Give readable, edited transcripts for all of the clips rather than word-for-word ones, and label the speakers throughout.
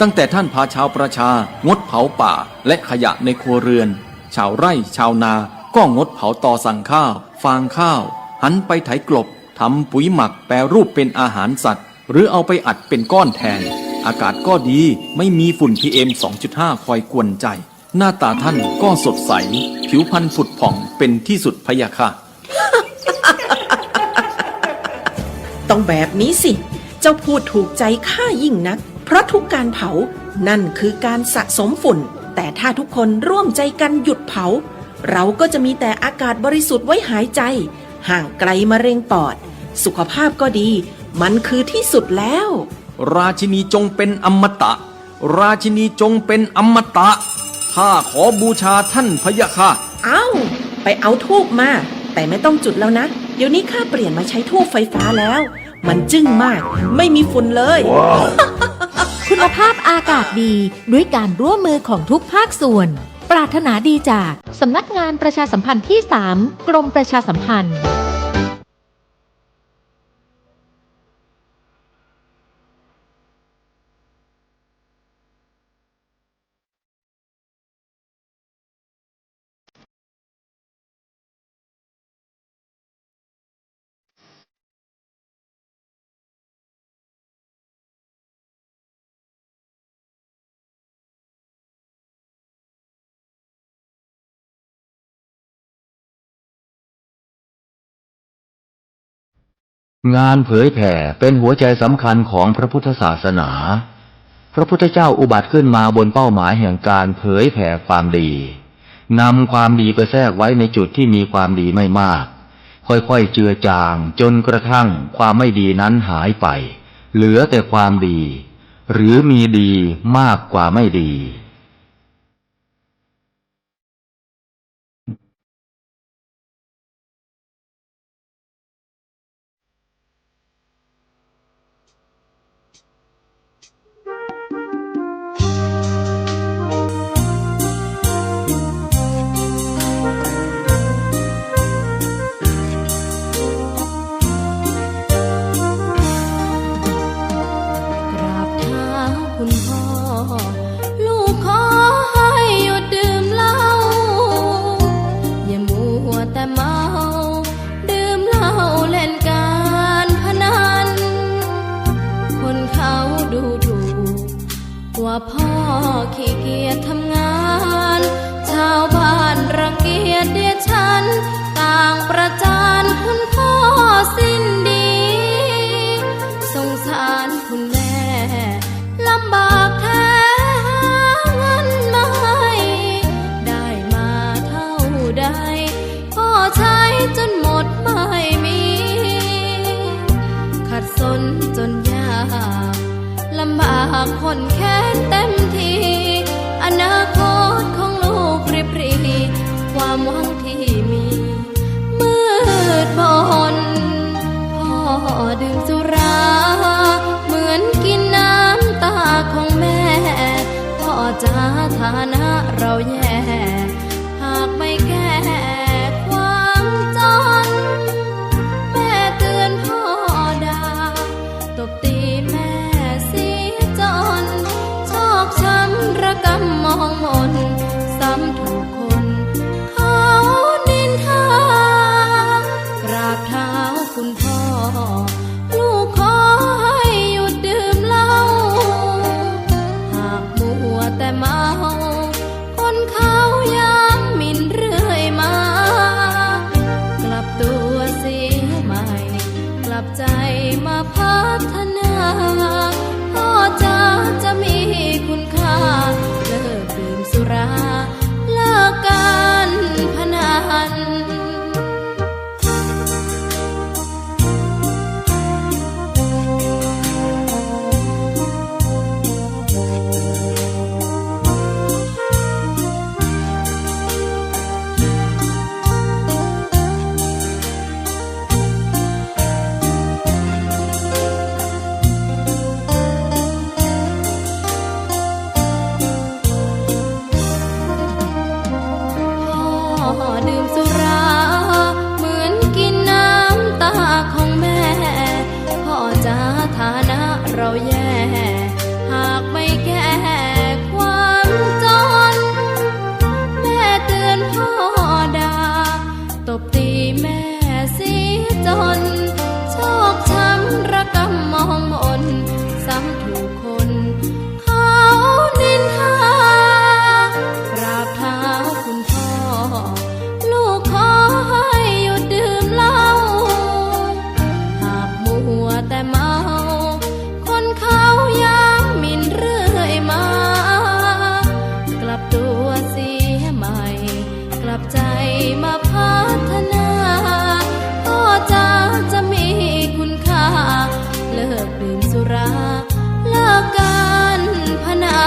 Speaker 1: ตั้งแต่ท่านพาชาวประชางดเผาป่าและขยะในครัวเรือนชาวไร่ชาวนาก็งดเผาตอสั่งข้าวฟางข้าวหันไปไถกลบทำปุ๋ยหมักแปรรูปเป็นอาหารสัตว์หรือเอาไปอัดเป็นก้อนแทนอากาศก็ดีไม่มีฝุ่น PM 2.5 คอยกวนใจหน้าตาท่านก็สดใสผิวพรรณผุดผ่องเป็นที่สุดพะยะค่ะ
Speaker 2: ต้องแบบนี้สิเจ้าพูดถูกใจข้ายิ่งนักเพราะทุกการเผานั่นคือการสะสมฝุ่นแต่ถ้าทุกคนร่วมใจกันหยุดเผาเราก็จะมีแต่อากาศบริสุทธิ์ไว้หายใจห่างไกลมะเร็งปอดสุขภาพก็ดีมันคือที่สุดแล้ว
Speaker 1: ราชินีจงเป็นอมตะราชินีจงเป็นอมตะข้าขอบูชาท่านพะยะค่ะ
Speaker 2: ไปเอาธูปมาแต่ไม่ต้องจุดแล้วนะเดี๋ยวนี้ข้าเปลี่ยนมาใช้ธูปไฟฟ้าแล้วมันจึ้งมากไม่มีฝุ่นเลย wow.
Speaker 3: คุณภาพอากาศดีด้วยการร่วมมือของทุกภาคส่วนปรารถนาดีจากสำนักงานประชาสัมพันธ์ที่ 3 กรมประชาสัมพันธ์
Speaker 4: งานเผยแผ่เป็นหัวใจสำคัญของพระพุทธศาสนา พระพุทธเจ้าอุบัติขึ้นมาบนเป้าหมายแห่งการเผยแผ่ความดีนำความดีไปแทรกไว้ในจุดที่มีความดีไม่มากค่อยๆเจือจางจนกระทั่งความไม่ดีนั้นหายไปเหลือแต่ความดีหรือมีดีมากกว่าไม่ดี
Speaker 5: ว่าพ่อขี้เกียจทำงานชาวบ้านรังเกียจเดียดฉันต่างประจานคุณพ่อสิ้นดีสงสารคุณแม่ลำบากแท้หาเงินมาให้ได้มาเท่าใดพ่อใช้จนหมดไม่มีขัดสนจนยากลำบากคนแค้นเต็มทีอนาคตของลูกริบหรี่ความหวังที่มีมืดมนพ่อดื่มสุราเหมือนกินน้ำตาของแม่พ่อจะฐานะเราแย่หากไม่แก้ความจนแม่เตือนพ่อด่าตบตีแม่ชอกช้ำระกำมองมนซ้ำถูกคนเขานินทากราบเท้าคุณพ่อลูกขอให้หยุดดื่มเหล้าหากมัวแต่เมาคนเขาย้ำหมิ่นเรื่อยมากลับตัวเสียใหม่กลับใจมาพัฒนาพ่อจะมีคุณค่าเลิกดื่มสุ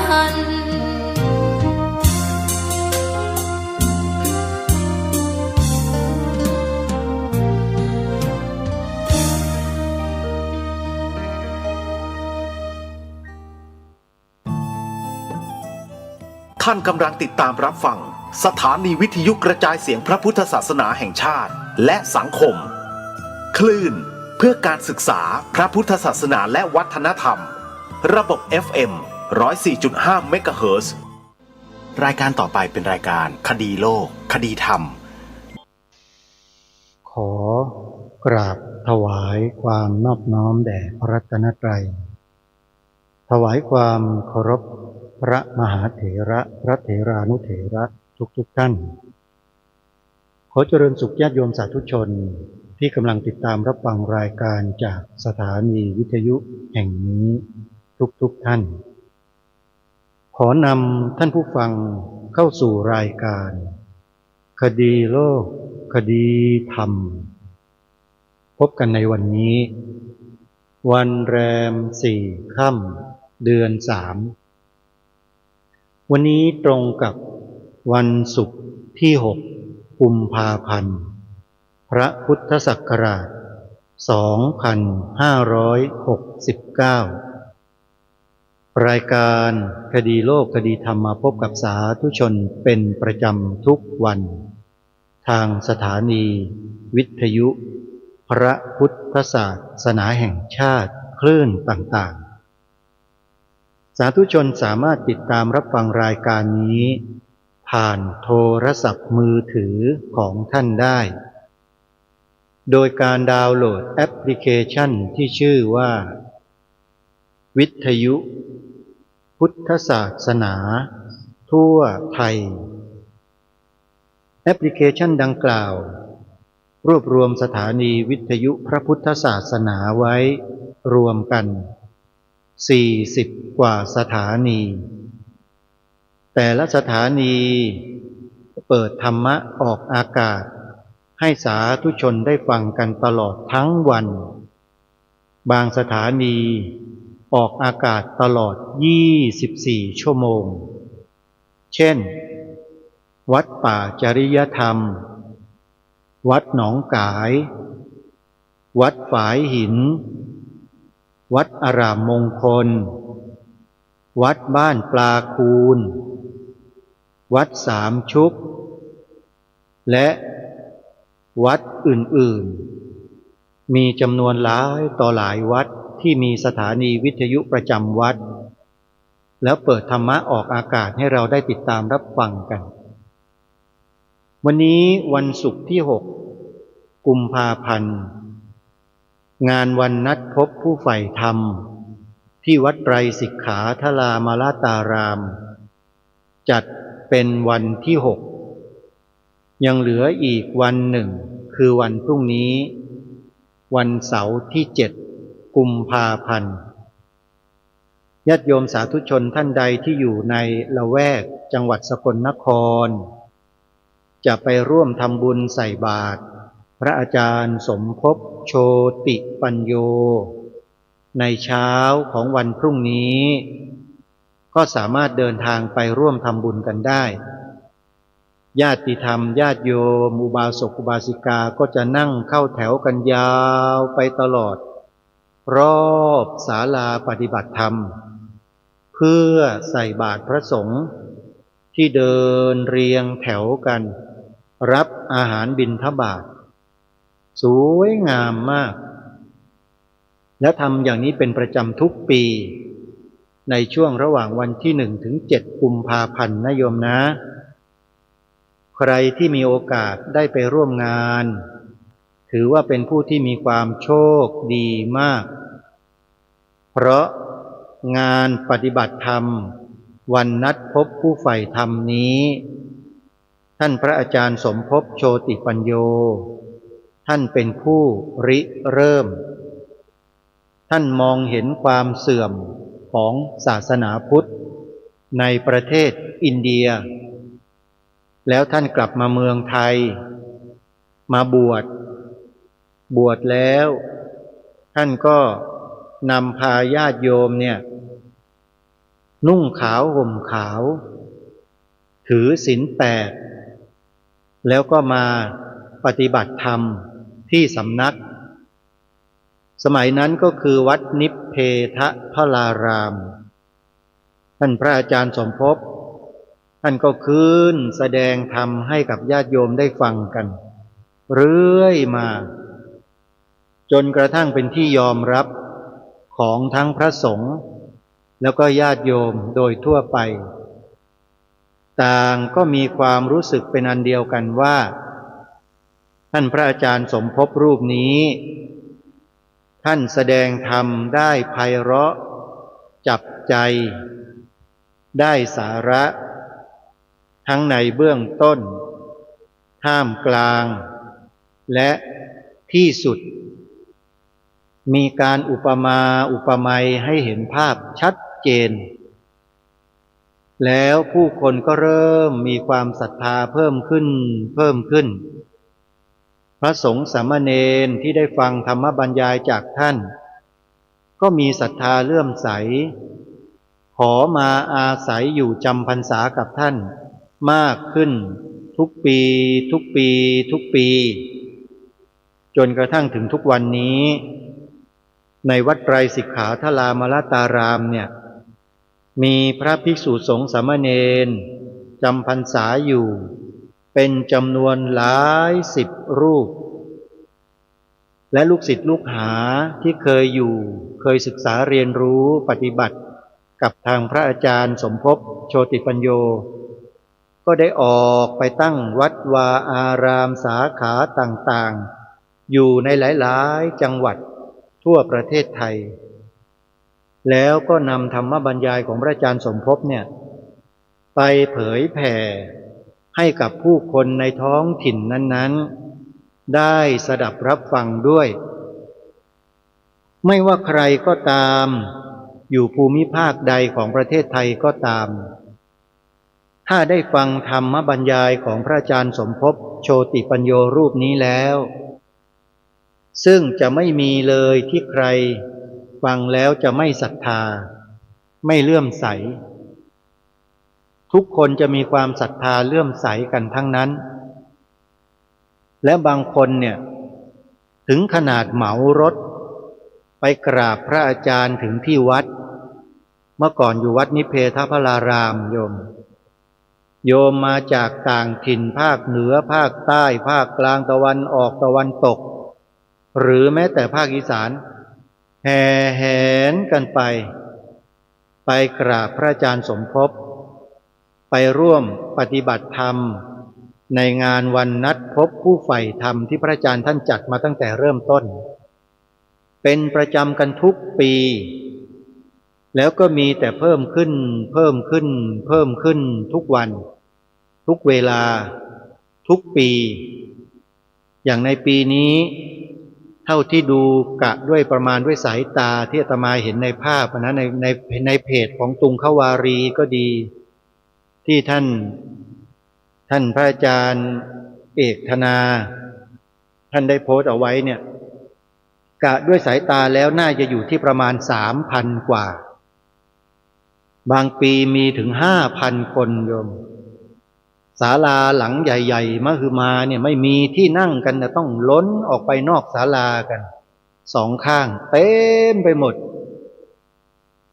Speaker 5: น
Speaker 6: ท่านกำลังติดตามรับฟังสถานีวิทยุกระจายเสียงพระพุทธศาสนาแห่งชาติและสังคมคลื่นเพื่อการศึกษาพระพุทธศาสนาและวัฒนธรรมระบบ FM 104.5 เมกะเฮิรตซ์รายการต่อไปเป็นรายการคดีโลกคดีธรรม
Speaker 7: ขอกราบถวายความนอบน้อมแด่พระรัตนตรัยถวายความเคารพพระมหาเถระพระเถรานุเถระทุกท่าน ขอเจริญสุขญาติโยมสาธุชนที่กำลังติดตามรับฟังรายการจากสถานีวิทยุแห่งนี้ทุกท่าน ขอนำท่านผู้ฟังเข้าสู่รายการคดีโลกคดีธรรมพบกันในวันนี้วันแรม4 ค่ำเดือน3วันนี้ตรงกับวันศุกร์ที่6 กุมภาพันธ์พระพุทธศักราช2569รายการคดีโลกคดีธรรมมาพบกับสาธุชนเป็นประจำทุกวันทางสถานีวิทยุพระพุทธศาสนาแห่งชาติคลื่นต่างๆสาธุชนสามารถติดตามรับฟังรายการนี้ผ่านโทรศัพท์มือถือของท่านได้โดยการดาวน์โหลดแอปพลิเคชันที่ชื่อว่าวิทยุพุทธศาสนาทั่วไทยแอปพลิเคชันดังกล่าวรวบรวมสถานีวิทยุพระพุทธศาสนาไว้รวมกัน40 กว่าสถานีแต่ละสถานีเปิดธรรมะออกอากาศให้สาธุชนได้ฟังกันตลอดทั้งวันบางสถานีออกอากาศตลอด24 ชั่วโมงเช่นวัดป่าจริยธรรมวัดหนองกายวัดฝายหินวัดอารามมงคลวัดบ้านปลาคูนวัดสามชุกและวัดอื่นๆมีจำนวนหลายต่อหลายวัดที่มีสถานีวิทยุประจำวัดแล้วเปิดธรรมะออกอากาศให้เราได้ติดตามรับฟังกันวันนี้วันศุกร์ที่6 กุมภาพันธ์งานวันนัดพบผู้ใฝ่ธรรมที่วัดไตรสิกขาทลามาลาตารามจัดเป็นวันที่6ยังเหลืออีกวันหนึ่งคือวันพรุ่งนี้วันเสาร์ที่7 กุมภาพันธ์ญาติโยมสาธุชนท่านใดที่อยู่ในละแวกจังหวัดสกลนครจะไปร่วมทำบุญใส่บาตรพระอาจารย์สมภพโชติปัญโยในเช้าของวันพรุ่งนี้ก็สามารถเดินทางไปร่วมทำบุญกันได้ญาติธรรมญาติโยมอุบาสกอุบาสิกาก็จะนั่งเข้าแถวกันยาวไปตลอดรอบศาลาปฏิบัติธรรมเพื่อใส่บาตรพระสงฆ์ที่เดินเรียงแถวกันรับอาหารบิณฑบาตสวยงามมากและทำอย่างนี้เป็นประจำทุกปีในช่วงระหว่างวันที่1 ถึง 7 กุมภาพันธ์นะโยมนะใครที่มีโอกาสได้ไปร่วมงานถือว่าเป็นผู้ที่มีความโชคดีมากเพราะงานปฏิบัติธรรมวันนัดพบผู้ใฝ่ธรรมนี้ท่านพระอาจารย์สมภพโชติปัญโยท่านเป็นผู้ริเริ่มท่านมองเห็นความเสื่อมของศาสนาพุทธในประเทศอินเดียแล้วท่านกลับมาเมืองไทยมาบวชแล้วท่านก็นำพาญาติโยมเนี่ย นุ่งขาวห่มขาว ถือศีล8แล้วก็มาปฏิบัติธรรมที่สำนักสมัยนั้นก็คือวัดนิพเพทพรารามท่านพระอาจารย์สมภพท่านก็ขึ้นแสดงธรรมให้กับญาติโยมได้ฟังกันเรื่อยมาจนกระทั่งเป็นที่ยอมรับของทั้งพระสงฆ์แล้วก็ญาติโยมโดยทั่วไปต่างก็มีความรู้สึกเป็นอันเดียวกันว่าท่านพระอาจารย์สมภพรูปนี้ท่านแสดงธรรมได้ไพเราะจับใจได้สาระทั้งในเบื้องต้นท่ามกลางและที่สุดมีการอุปมาอุปไมยให้เห็นภาพชัดเจนแล้วผู้คนก็เริ่มมีความศรัทธาเพิ่มขึ้นพระสงฆ์สามเณรที่ได้ฟังธรรมบรรยายจากท่านก็มีศรัทธาเลื่อมใสขอมาอาศัยอยู่จำพรรษากับท่านมากขึ้นทุกปีจนกระทั่งถึงทุกวันนี้ในวัดไตรสิกขาทรามรตารามเนี่ยมีพระภิกษุสงฆ์สามเณรจำพรรษาอยู่เป็นจำนวนหลายสิบรูปและลูกศิษย์ลูกหาที่เคยศึกษาเรียนรู้ปฏิบัติกับทางพระอาจารย์สมภพโชติปัญโยก็ได้ออกไปตั้งวัดวาอารามสาขาต่างๆอยู่ในหลายๆจังหวัดทั่วประเทศไทยแล้วก็นำธรรมบรรยายของพระอาจารย์สมภพเนี่ยไปเผยแผ่ให้กับผู้คนในท้องถิ่นนั้นๆได้สดับรับฟังด้วยไม่ว่าใครก็ตามอยู่ภูมิภาคใดของประเทศไทยก็ตามถ้าได้ฟังธรรมบรรยายของพระอาจารย์สมภพโชติปัญโยรูปนี้แล้วซึ่งจะไม่มีเลยที่ใครฟังแล้วจะไม่ศรัทธาไม่เลื่อมใสทุกคนจะมีความศรัทธาเลื่อมใสกันทั้งนั้นและบางคนเนี่ยถึงขนาดเหมารถไปกราบพระอาจารย์ถึงที่วัดเมื่อก่อนอยู่วัดนิเพทพรารามโยมมาจากต่างถิ่นภาคเหนือภาคใต้ภาคกลางตะวันออกตะวันตกหรือแม้แต่ภาคอีสานแห่แหนกันไปกราบพระอาจารย์สมภพไปร่วมปฏิบัติธรรมในงานวันนัดพบผู้ใฝ่ธรรมที่พระอาจารย์ท่านจัดมาตั้งแต่เริ่มต้นเป็นประจำกันทุกปีแล้วก็มีแต่เพิ่มขึ้นทุกวันทุกเวลาทุกปีอย่างในปีนี้เท่าที่ดูกะด้วยประมาณด้วยสายตาที่อาตมาเห็นในภาพนะในเพจของตุงขวารีก็ดีที่ท่านพระอาจารย์เอกธนาท่านได้โพสต์เอาไว้เนี่ยกะด้วยสายตาแล้วน่าจะอยู่ที่ประมาณ 3,000 กว่าบางปีมีถึง 5,000 คนโยมศาลาหลังใหญ่ๆมหึมาเนี่ยไม่มีที่นั่งกันนะต้องล้นออกไปนอกศาลากันสองข้างเต็มไปหมด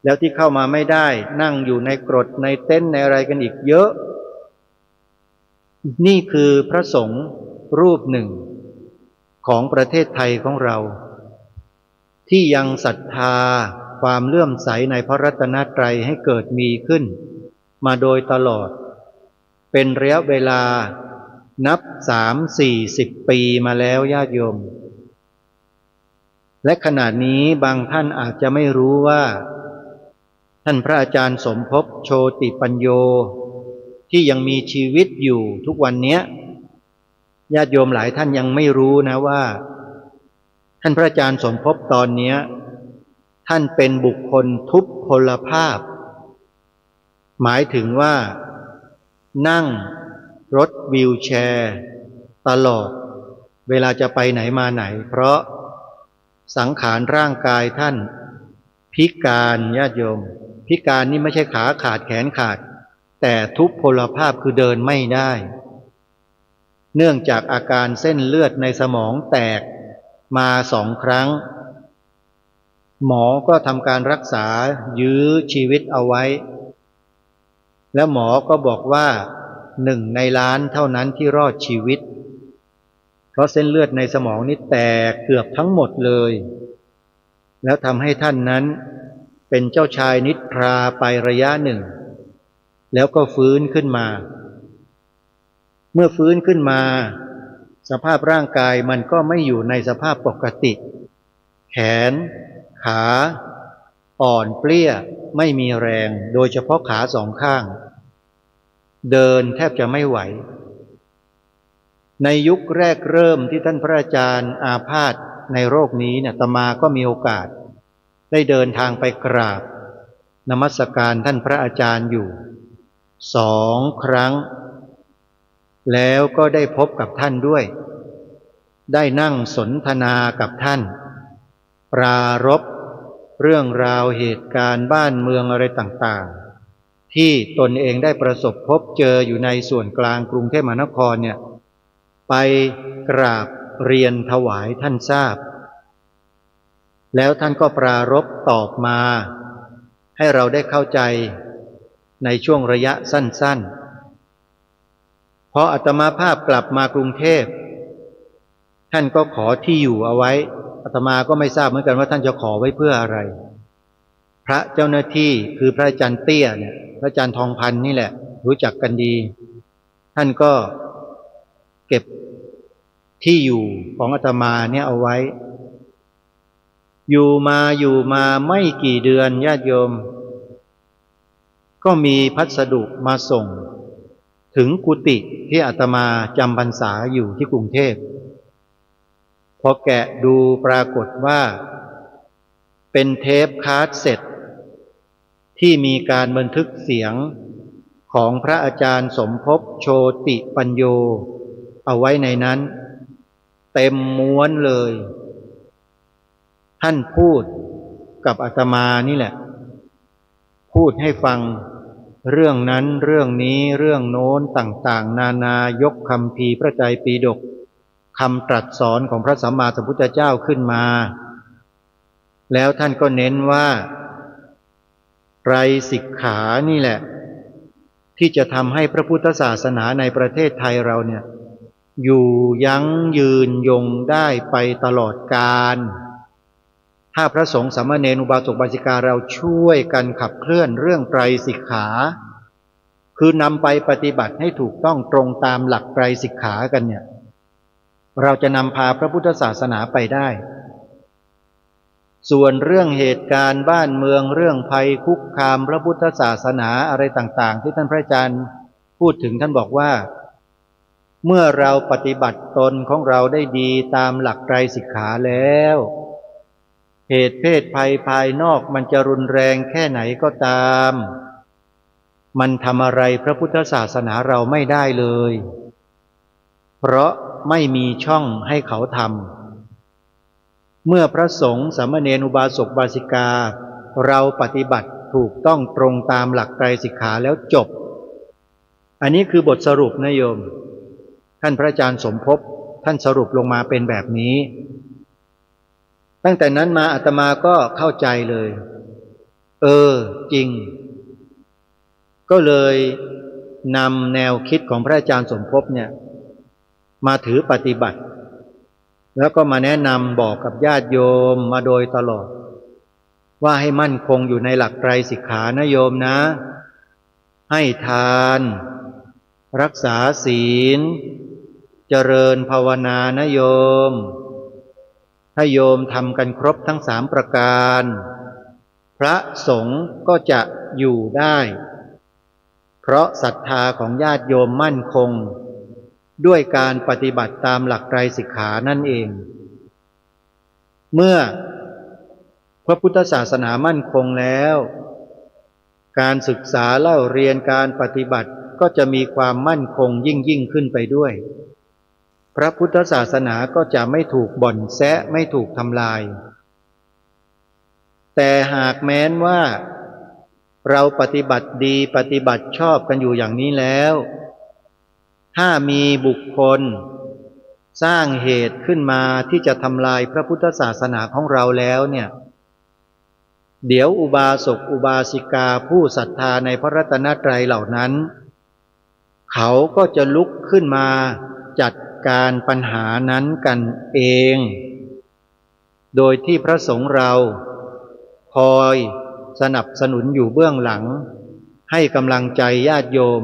Speaker 7: แล้วที่เข้ามาไม่ได้นั่งอยู่ในกรดในเต็นท์ในอะไรกันอีกเยอะนี่คือพระสงฆ์รูปหนึ่งของประเทศไทยของเราที่ยังศรัทธาความเลื่อมใสในพระรัตนตรัยให้เกิดมีขึ้นมาโดยตลอดเป็นระยะเวลานับ30-40 ปีมาแล้วญาติโยมและขณะนี้บางท่านอาจจะไม่รู้ว่าท่านพระอาจารย์สมภพโชติปัญโยที่ยังมีชีวิตอยู่ทุกวันนี้ญาติโยมหลายท่านยังไม่รู้นะว่าท่านพระอาจารย์สมภพตอนนี้ท่านเป็นบุคคลทุพพลภาพหมายถึงว่านั่งรถวีลแชร์ตลอดเวลาจะไปไหนมาไหนเพราะสังขารร่างกายท่าน พิการญาติโยมพิการนี่ไม่ใช่ขาขาดแขนขาดแต่ทุพพลภาพคือเดินไม่ได้เนื่องจากอาการเส้นเลือดในสมองแตกมา2 ครั้งหมอก็ทำการรักษายื้อชีวิตเอาไว้แล้วหมอก็บอกว่า1 ในล้านเท่านั้นที่รอดชีวิตเพราะเส้นเลือดในสมองนี่แตกเกือบทั้งหมดเลยแล้วทำให้ท่านนั้นเป็นเจ้าชายนิทราไประยะหนึ่งแล้วก็ฟื้นขึ้นมาเมื่อฟื้นขึ้นมาสภาพร่างกายมันก็ไม่อยู่ในสภาพปกติแขนขาอ่อนเปลี้ยไม่มีแรงโดยเฉพาะขา2 ข้างเดินแทบจะไม่ไหวในยุคแรกเริ่มที่ท่านพระอาจารย์อาพาธในโรคนี้เนี่ยอาตมาก็มีโอกาสได้เดินทางไปกราบนมัสการท่านพระอาจารย์อยู่2 ครั้งแล้วก็ได้พบกับท่านด้วยได้นั่งสนทนากับท่านปรารภเรื่องราวเหตุการณ์บ้านเมืองอะไรต่างๆที่ตนเองได้ประสบพบเจออยู่ในส่วนกลางกรุงเทพมหานครเนี่ยไปกราบเรียนถวายท่านทราบแล้วท่านก็ปรารภตอบมาให้เราได้เข้าใจในช่วงระยะสั้นๆพออาตมาภาพกลับมากรุงเทพท่านก็ขอที่อยู่เอาไว้อาตมาก็ไม่ทราบเหมือนกันว่าท่านจะขอไว้เพื่ออะไรพระเจ้าหน้าที่คือพระอาจารย์เตี้ยเนี่ยพระอาจารย์ทองพันธ์นี่แหละรู้จักกันดีท่านก็เก็บที่อยู่ของอาตมาเนี่ยเอาไว้อยู่มาไม่กี่เดือนญาติโยมก็มีพัสดุมาส่งถึงกุฏิที่อาตมาจำพรรษาอยู่ที่กรุงเทพพอแกะดูปรากฏว่าเป็นเทปคาสเซ็ตที่มีการบันทึกเสียงของพระอาจารย์สมภพโชติปัญโยเอาไว้ในนั้นเต็มม้วนเลยท่านพูดกับอาตมานี่แหละพูดให้ฟังเรื่องนั้นเรื่องนี้เรื่องโน้นต่างๆนานายกคัมภีร์พระไตรปิฎกคำตรัสสอนของพระสัมมาสัมพุทธเจ้าขึ้นมาแล้วท่านก็เน้นว่าไตรสิกขานี่แหละที่จะทำให้พระพุทธศาสนาในประเทศไทยเราเนี่ยอยู่ยั้งยืนยงได้ไปตลอดกาลถ้าพระสงฆ์สามเณรอุบาสกอุบาสิกาเราช่วยกันขับเคลื่อนเรื่องไตรสิกขาคือนำไปปฏิบัติให้ถูกต้องตรงตามหลักไตรสิกขากันเนี่ยเราจะนำพาพระพุทธศาสนาไปได้ส่วนเรื่องเหตุการณ์บ้านเมืองเรื่องภัยคุกคามพระพุทธศาสนาอะไรต่างๆที่ท่านพระอาจารย์พูดถึงท่านบอกว่าเมื่อเราปฏิบัติตนของเราได้ดีตามหลักไตรสิกขาแล้วเหตุเพศภัยภายนอกมันจะรุนแรงแค่ไหนก็ตามมันทำอะไรพระพุทธศาสนาเราไม่ได้เลยเพราะไม่มีช่องให้เขาทำเมื่อพระสงฆ์สามเณรอุบาสกอุบาสิกาเราปฏิบัติถูกต้องตรงตามหลักไตรสิกขาแล้วจบอันนี้คือบทสรุปนะโยมท่านพระอาจารย์สมภพท่านสรุปลงมาเป็นแบบนี้ตั้งแต่นั้นมาอาตมาก็เข้าใจเลยจริงก็เลยนำแนวคิดของพระอาจารย์สมภพเนี่ยมาถือปฏิบัติแล้วก็มาแนะนำบอกกับญาติโยมมาโดยตลอดว่าให้มั่นคงอยู่ในหลักไตรสิกขานะโยมนะให้ทานรักษาศีลเจริญภาวนานะโยมถ้าโยมทำกันครบทั้ง3 ประการพระสงฆ์ก็จะอยู่ได้เพราะศรัทธาของญาติโยมมั่นคงด้วยการปฏิบัติตามหลักไตรสิกขานั่นเองเมื่อพระพุทธศาสนามั่นคงแล้วการศึกษาเล่าเรียนการปฏิบัติก็จะมีความมั่นคงยิ่งขึ้นไปด้วยพระพุทธศาสนาก็จะไม่ถูกบ่อนแซะไม่ถูกทำลาย แต่หากแม้นว่าเราปฏิบัติดีปฏิบัติชอบกันอยู่อย่างนี้แล้วถ้ามีบุคคลสร้างเหตุขึ้นมาที่จะทำลายพระพุทธศาสนาของเราแล้วเนี่ยเดี๋ยวอุบาสกอุบาสิกาผู้ศรัทธาในพระรัตนตรัยเหล่านั้นเขาก็จะลุกขึ้นมาจัดการปัญหานั้นกันเองโดยที่พระสงฆ์เราคอยสนับสนุนอยู่เบื้องหลังให้กำลังใจญาติโยม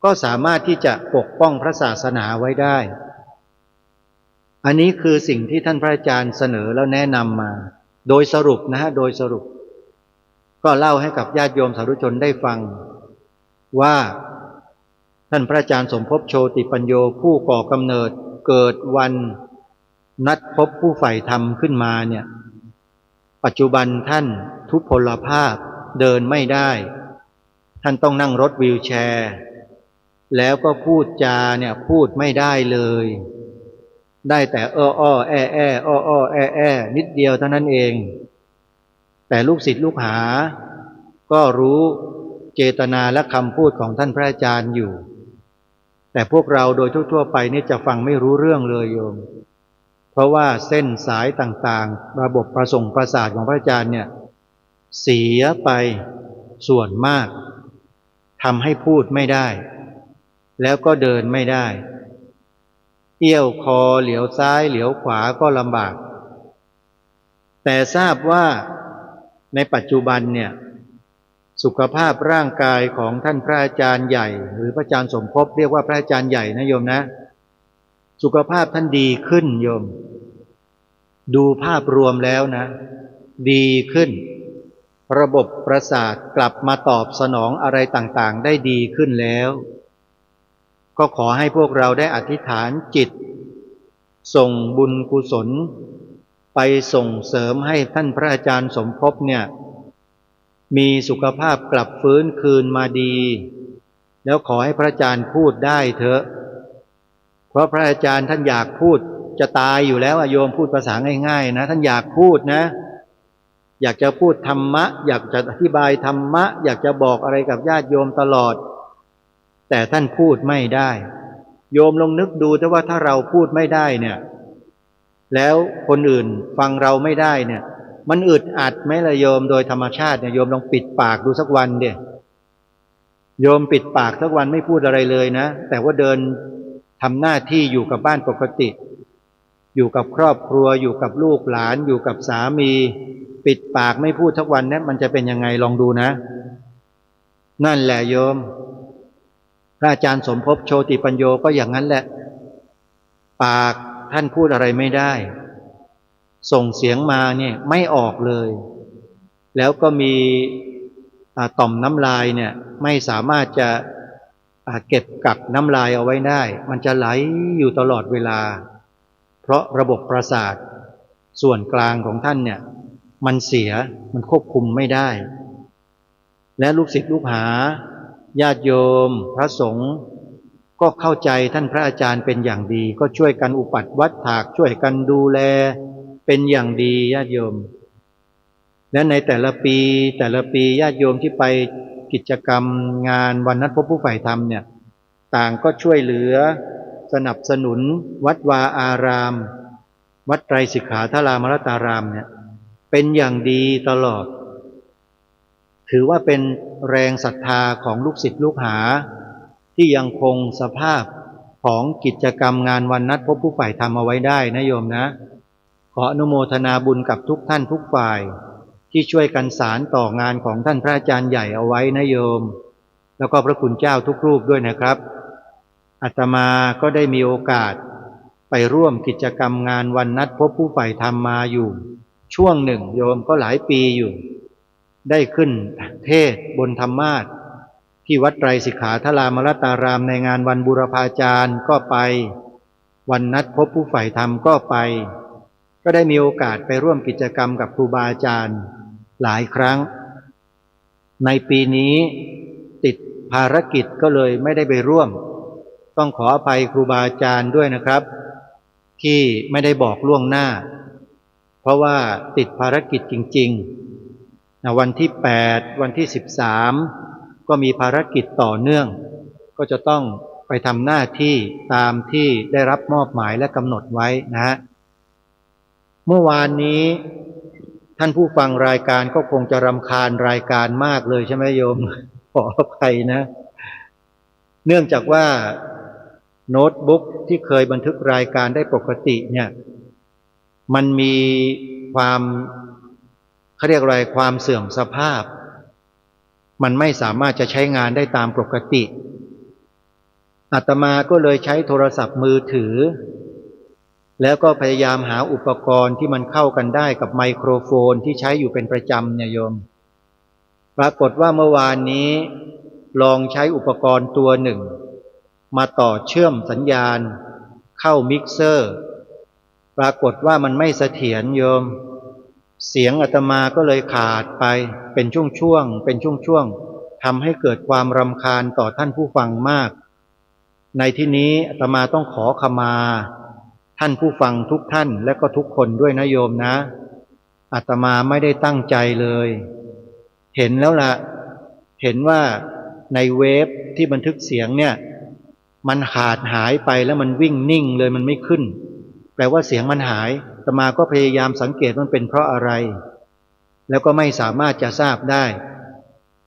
Speaker 7: ก็สามารถที่จะปกป้องพระศาสนาไว้ได้อันนี้คือสิ่งที่ท่านพระอาจารย์เสนอแล้วแนะนำมาโดยสรุปนะฮะโดยสรุปก็เล่าให้กับญาติโยมสาธุชนได้ฟังว่าท่านพระอาจารย์สมภพโชติปัญโยผู้ก่อกำเนิดเกิดวันนัดพบผู้ใฝ่ธรรมขึ้นมาเนี่ยปัจจุบันท่านทุพพลภาพเดินไม่ได้ท่านต้องนั่งรถวีลแชร์แล้วก็พูดจาเนี่ยพูดไม่ได้เลยได้แต่อ้อแอ้อ้อแอ้นิดเดียวเท่านั้นเองแต่ลูกศิษย์ลูกหาก็รู้เจตนาและคำพูดของท่านพระอาจารย์อยู่แต่พวกเราโดยทั่วๆไปนี่จะฟังไม่รู้เรื่องเลยโยมเพราะว่าเส้นสายต่างๆระบบประสาทของพระอาจารย์เนี่ยเสียไปส่วนมากทำให้พูดไม่ได้แล้วก็เดินไม่ได้เอี้ยวคอเหลียวซ้ายเหลียวขวาก็ลำบากแต่ทราบว่าในปัจจุบันเนี่ยสุขภาพร่างกายของท่านพระอาจารย์ใหญ่หรือพระอาจารย์สมภพเรียกว่าพระอาจารย์ใหญ่นะโยมนะสุขภาพท่านดีขึ้นโยมดูภาพรวมแล้วนะดีขึ้นระบบประสาทกลับมาตอบสนองอะไรต่างๆได้ดีขึ้นแล้วก็ขอให้พวกเราได้อธิษฐานจิตส่งบุญกุศลไปส่งเสริมให้ท่านพระอาจารย์สมภพเนี่ยมีสุขภาพกลับฟื้นคืนมาดีแล้วขอให้พระอาจารย์พูดได้เถอะเพราะพระอาจารย์ท่านอยากพูดจะตายอยู่แล้วโยมพูดภาษาง่ายๆนะท่านอยากพูดนะอยากจะพูดธรรมะอยากจะอธิบายธรรมะอยากจะบอกอะไรกับญาติโยมตลอดแต่ท่านพูดไม่ได้โยมลองนึกดูแต่ว่าถ้าเราพูดไม่ได้เนี่ยแล้วคนอื่นฟังเราไม่ได้เนี่ยมันอึดอัดไหมล่ะโยมโดยธรรมชาติเนี่ยโยมลองปิดปากดูสักวันเดียโยมปิดปากสักวันไม่พูดอะไรเลยนะแต่ว่าเดินทำหน้าที่อยู่กับบ้านปกติอยู่กับครอบครัวอยู่กับลูกหลานอยู่กับสามีปิดปากไม่พูดสักวันเนี่ยมันจะเป็นยังไงลองดูนะนั่นแหละโยมพระอาจารย์สมภพโชติปัญโยก็อย่างนั้นแหละปากท่านพูดอะไรไม่ได้ส่งเสียงมาเนี่ยไม่ออกเลยแล้วก็มีต่อมน้ำลายเนี่ยไม่สามารถจะเก็บกักน้ำลายเอาไว้ได้มันจะไหลอยู่ตลอดเวลาเพราะระบบประสาทส่วนกลางของท่านเนี่ยมันเสียมันควบคุมไม่ได้และลูกศิษย์ลูกหาญาติโยมพระสงฆ์ก็เข้าใจท่านพระอาจารย์เป็นอย่างดีก็ช่วยกันอุปัฏวัฏฐากช่วยกันดูแลเป็นอย่างดีญาติโยมและในแต่ละปีญาติโยมที่ไปกิจกรรมงานวันนัดพบผู้ใฝ่ธรรมเนี่ยต่างก็ช่วยเหลือสนับสนุนวัดวาอารามวัดไตรสิกขาธารามรตารามเนี่ยเป็นอย่างดีตลอดถือว่าเป็นแรงศรัทธาของลูกศิษย์ลูกหาที่ยังคงสภาพของกิจกรรมงานวันนัดพบผู้ใฝ่ธรรมเอาไว้ได้นะโยมนะขออนุโมทนาบุญกับทุกท่านทุกฝ่ายที่ช่วยกันสานต่องานของท่านพระอาจารย์ใหญ่เอาไว้นะโยมแล้วก็พระคุณเจ้าทุกรูปด้วยนะครับอาตมาก็ได้มีโอกาสไปร่วมกิจกรรมงานวันนัดพบผู้ใฝ่ธรรมมาอยู่ช่วงหนึ่งโยมก็หลายปีอยู่ได้ขึ้นเทศบนธรรมาสน์ที่วัดไตรสิกขาธารามรตารามในงานวันบูรพาจารย์ก็ไปวันนัดพบผู้ใฝ่ธรรมก็ไปก็ได้มีโอกาสไปร่วมกิจกรรมกับครูบาอาจารย์หลายครั้งในปีนี้ติดภารกิจก็เลยไม่ได้ไปร่วมต้องขออภัยครูบาอาจารย์ด้วยนะครับที่ไม่ได้บอกล่วงหน้า เพราะว่าติดภารกิจจริงๆนะวันที่8วันที่13ก็มีภารกิจต่อเนื่องก็จะต้องไปทำหน้าที่ตามที่ได้รับมอบหมายและกำหนดไว้นะฮะเมื่อวานนี้ท่านผู้ฟังรายการก็คงจะรำคาญรายการมากเลยใช่ไหมโยม ขออภัยนะเนื่องจากว่าโน้ตบุ๊กที่เคยบันทึกรายการได้ปกติเนี่ยมันมีความเขาเรียกอะไรความเสื่อมสภาพมันไม่สามารถจะใช้งานได้ตามปกติอาตมาก็เลยใช้โทรศัพท์มือถือแล้วก็พยายามหาอุปกรณ์ที่มันเข้ากันได้กับไมโครโฟนที่ใช้อยู่เป็นประจำเนี่ยโยมปรากฏว่าเมื่อวานนี้ลองใช้อุปกรณ์ตัวหนึ่งมาต่อเชื่อมสัญญาณเข้ามิกเซอร์ปรากฏว่ามันไม่เสถียรโยมเสียงอาตมาก็เลยขาดไปเป็นช่วงทำให้เกิดความรำคาญต่อท่านผู้ฟังมากในที่นี้อาตมาต้องขอขมาท่านผู้ฟังทุกท่านและก็ทุกคนด้วยนะโยมนะอาตมาไม่ได้ตั้งใจเลยเห็นแล้วล่ะเห็นว่าในเวฟที่บันทึกเสียงเนี่ยมันขาดหายไปแล้วมันวิ่งนิ่งเลยมันไม่ขึ้นแปลว่าเสียงมันหายอาตมาก็พยายามสังเกตมันเป็นเพราะอะไรแล้วก็ไม่สามารถจะทราบได้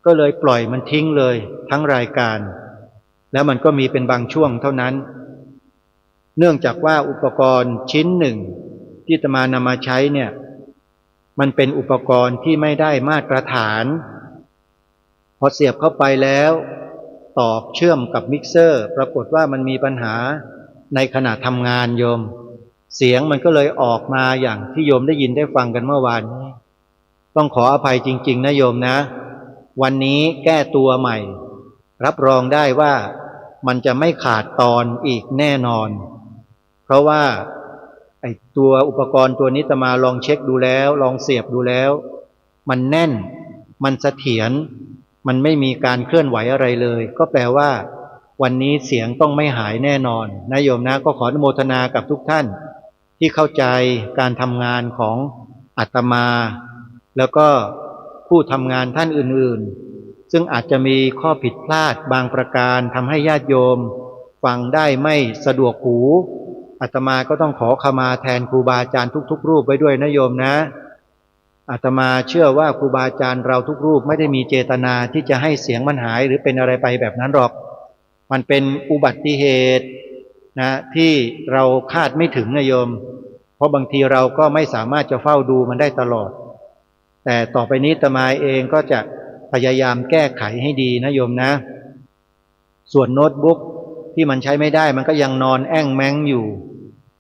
Speaker 7: ก็เลยปล่อยมันทิ้งเลยทั้งรายการแล้วมันก็มีเป็นบางช่วงเท่านั้นเนื่องจากว่าอุปกรณ์ชิ้นหนึ่งที่อาตมานำมาใช้เนี่ยมันเป็นอุปกรณ์ที่ไม่ได้มาตรฐานพอเสียบเข้าไปแล้วต่อเชื่อมกับมิกเซอร์ปรากฏว่ามันมีปัญหาในขณะทำงานโยมเสียงมันก็เลยออกมาอย่างที่โยมได้ยินได้ฟังกันเมื่อวานนี้ต้องขออภัยจริงๆนะโยมนะวันนี้แก้ตัวใหม่รับรองได้ว่ามันจะไม่ขาดตอนอีกแน่นอนเพราะว่าไอ้ตัวอุปกรณ์ตัวนี้อาตมาลองเช็คดูแล้วลองเสียบดูแล้วมันแน่นมันเสถียรมันไม่มีการเคลื่อนไหวอะไรเลยก็แปลว่าวันนี้เสียงต้องไม่หายแน่นอนนะโยมนะก็ขออนุโมทนากับทุกท่านที่เข้าใจการทำงานของอาตมาแล้วก็ผู้ทำงานท่านอื่นๆซึ่งอาจจะมีข้อผิดพลาดบางประการทำให้ญาติโยมฟังได้ไม่สะดวกหูอาตมาก็ต้องขอขมาแทนครูบาอาจารย์ทุกๆรูปไว้ด้วยนะโยมนะอาตมาเชื่อว่าครูบาอาจารย์เราทุกรูปไม่ได้มีเจตนาที่จะให้เสียงมันหายหรือเป็นอะไรไปแบบนั้นหรอกมันเป็นอุบัติเหตุนะที่เราคาดไม่ถึงนะโยมเพราะบางทีเราก็ไม่สามารถจะเฝ้าดูมันได้ตลอดแต่ต่อไปนี้อาตมาเองก็จะพยายามแก้ไขให้ดีนะโยมนะส่วนโน้ตบุ๊กที่มันใช้ไม่ได้มันก็ยังนอนแอ้งแม้งอยู่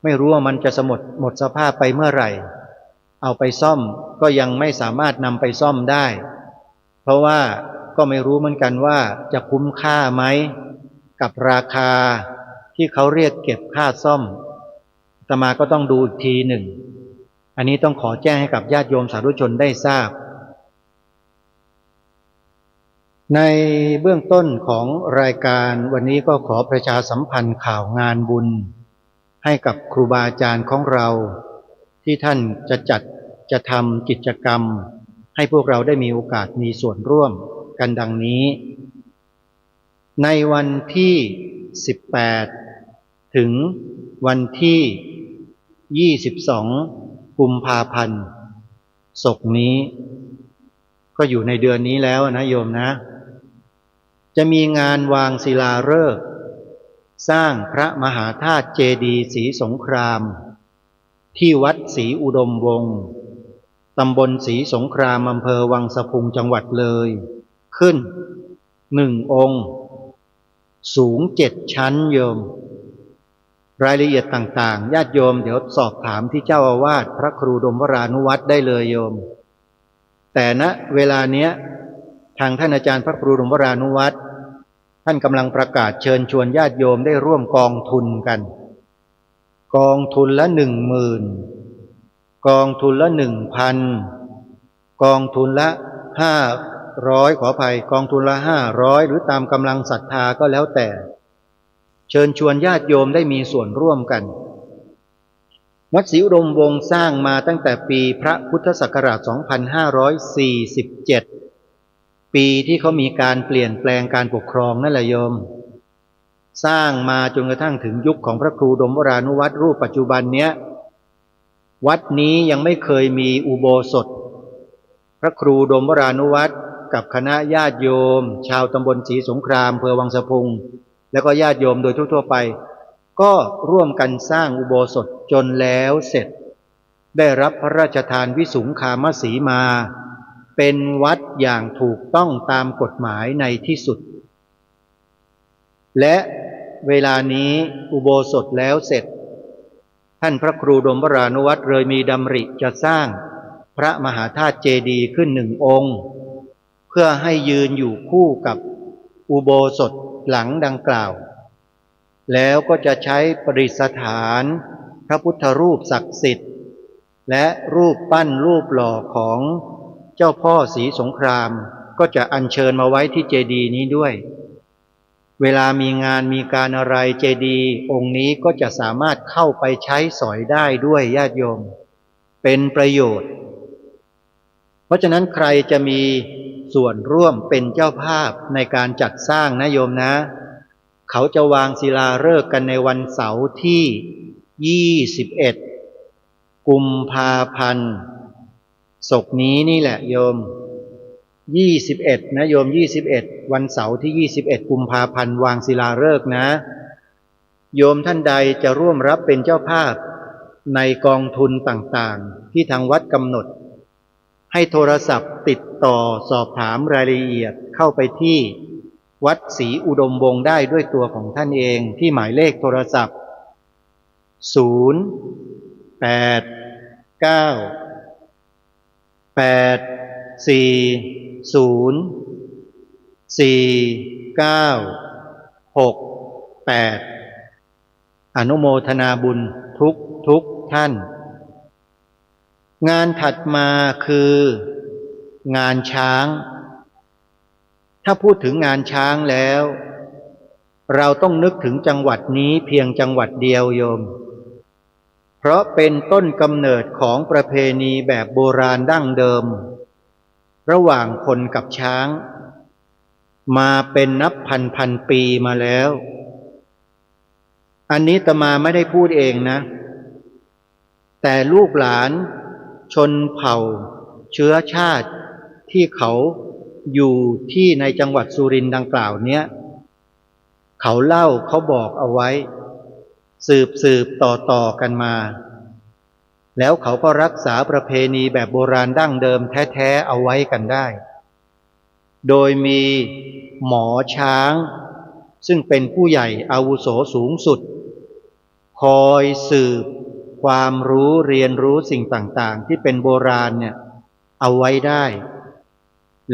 Speaker 7: ไม่รู้ว่ามันจะหมดสภาพไปเมื่อไหร่เอาไปซ่อมก็ยังไม่สามารถนำไปซ่อมได้เพราะว่าก็ไม่รู้เหมือนกันว่าจะคุ้มค่าไหมกับราคาที่เขาเรียกเก็บค่าซ่อมอาตมาก็ต้องดูอีกทีหนึ่งอันนี้ต้องขอแจ้งให้กับญาติโยมสาธุชนได้ทราบในเบื้องต้นของรายการวันนี้ก็ขอประชาสัมพันธ์ข่าวงานบุญให้กับครูบาอาจารย์ของเราที่ท่านจะทำกิจกรรมให้พวกเราได้มีโอกาสมีส่วนร่วมกันดังนี้ในวันที่18ถึงวันที่22กุมภาพันธ์ศกนี้ก็อยู่ในเดือนนี้แล้วนะโยมนะจะมีงานวางศิลาฤกษ์สร้างพระมหาธาตุเจดีย์ศรีสงครามที่วัดศรีอุดมวงศ์ตำบลศรีสงครามอำเภอวังสะพุงจังหวัดเลยขึ้น1 องค์สูง7 ชั้นโยมรายละเอียดต่างๆญาติโยมเดี๋ยวสอบถามที่เจ้าอาวาสพระครูดมวรานุวัตรได้เลยโยมแต่ณเวลาเนี้ยทางท่านอาจารย์พระครูดมวรานุวัตรท่านกำลังประกาศเชิญชวนญาติโยมได้ร่วมกองทุนกันกองทุนละ 10,000 กองทุนละ 1,000 กองทุนละ500ขออภัยกองทุนละ500หรือตามกำลังศรัทธาก็แล้วแต่เชิญชวนญาติโยมได้มีส่วนร่วมกัน วัดศรีอุดมวงศ์สร้างมาตั้งแต่ปีพระพุทธศักราช 2547 ปีที่เขามีการเปลี่ยนแปลงการปกครองนั่นแหละโยมสร้างมาจนกระทั่งถึงยุคของพระครูดมวรานุวัตรรูปปัจจุบันเนี้ยวัดนี้ยังไม่เคยมีอุโบสถพระครูดมวรานุวัตรกับคณะญาติโยมชาวตำบลศรีสงครามอำเภอวังสะพุงแล้วก็ญาติโยมโดยทั่วๆไปก็ร่วมกันสร้างอุโบสถจนแล้วเสร็จได้รับพระราชทานวิสุงคามสีมาเป็นวัดอย่างถูกต้องตามกฎหมายในที่สุดและเวลานี้อุโบสถแล้วเสร็จท่านพระครูดมวรานุวัตรเลยมีดำริจะสร้างพระมหาธาตุเจดีย์ขึ้น1 องค์เพื่อให้ยืนอยู่คู่กับอุโบสถหลังดังกล่าวแล้วก็จะใช้ประดิษฐานพระพุทธรูปศักดิ์สิทธิ์และรูปปั้นรูปหล่อของเจ้าพ่อศรีสงครามก็จะอัญเชิญมาไว้ที่เจดีย์นี้ด้วยเวลามีงานมีการอะไรเจดีย์องค์นี้ก็จะสามารถเข้าไปใช้สอยได้ด้วยญาติโยมเป็นประโยชน์เพราะฉะนั้นใครจะมีส่วนร่วมเป็นเจ้าภาพในการจัดสร้างนะโยมนะเขาจะวางศิลาฤกษ์กันในวันเสาร์ที่21กุมภาพันธ์ศกนี้นี่แหละโยม21นะโยม21วันเสาร์ที่21กุมภาพันธ์วางศิลาฤกษ์นะโยมท่านใดจะร่วมรับเป็นเจ้าภาพในกองทุนต่างๆที่ทางวัดกำหนดให้โทรศัพท์ติดต่อสอบถามรายละเอียดเข้าไปที่วัดศรีอุดมวงศ์ได้ด้วยตัวของท่านเองที่หมายเลขโทรศัพท์089-840-4968อนุโมทนาบุญทุกท่านงานถัดมาคืองานช้างถ้าพูดถึงงานช้างแล้วเราต้องนึกถึงจังหวัดนี้เพียงจังหวัดเดียวโยมเพราะเป็นต้นกำเนิดของประเพณีแบบโบราณดั้งเดิมระหว่างคนกับช้างมาเป็นนับพันปีมาแล้วอันนี้อาตมาไม่ได้พูดเองนะแต่ลูกหลานชนเผ่าเชื้อชาติที่เขาอยู่ที่ในจังหวัดสุรินทร์ดังกล่าวเนี้ยเขาเล่าเขาบอกเอาไว้สืบต่อกันมาแล้วเขาก็รักษาประเพณีแบบโบราณดั้งเดิมแท้ๆเอาไว้กันได้โดยมีหมอช้างซึ่งเป็นผู้ใหญ่อาวุโสสูงสุดคอยสืบความรู้เรียนรู้สิ่งต่างๆที่เป็นโบราณเนี่ยเอาไว้ได้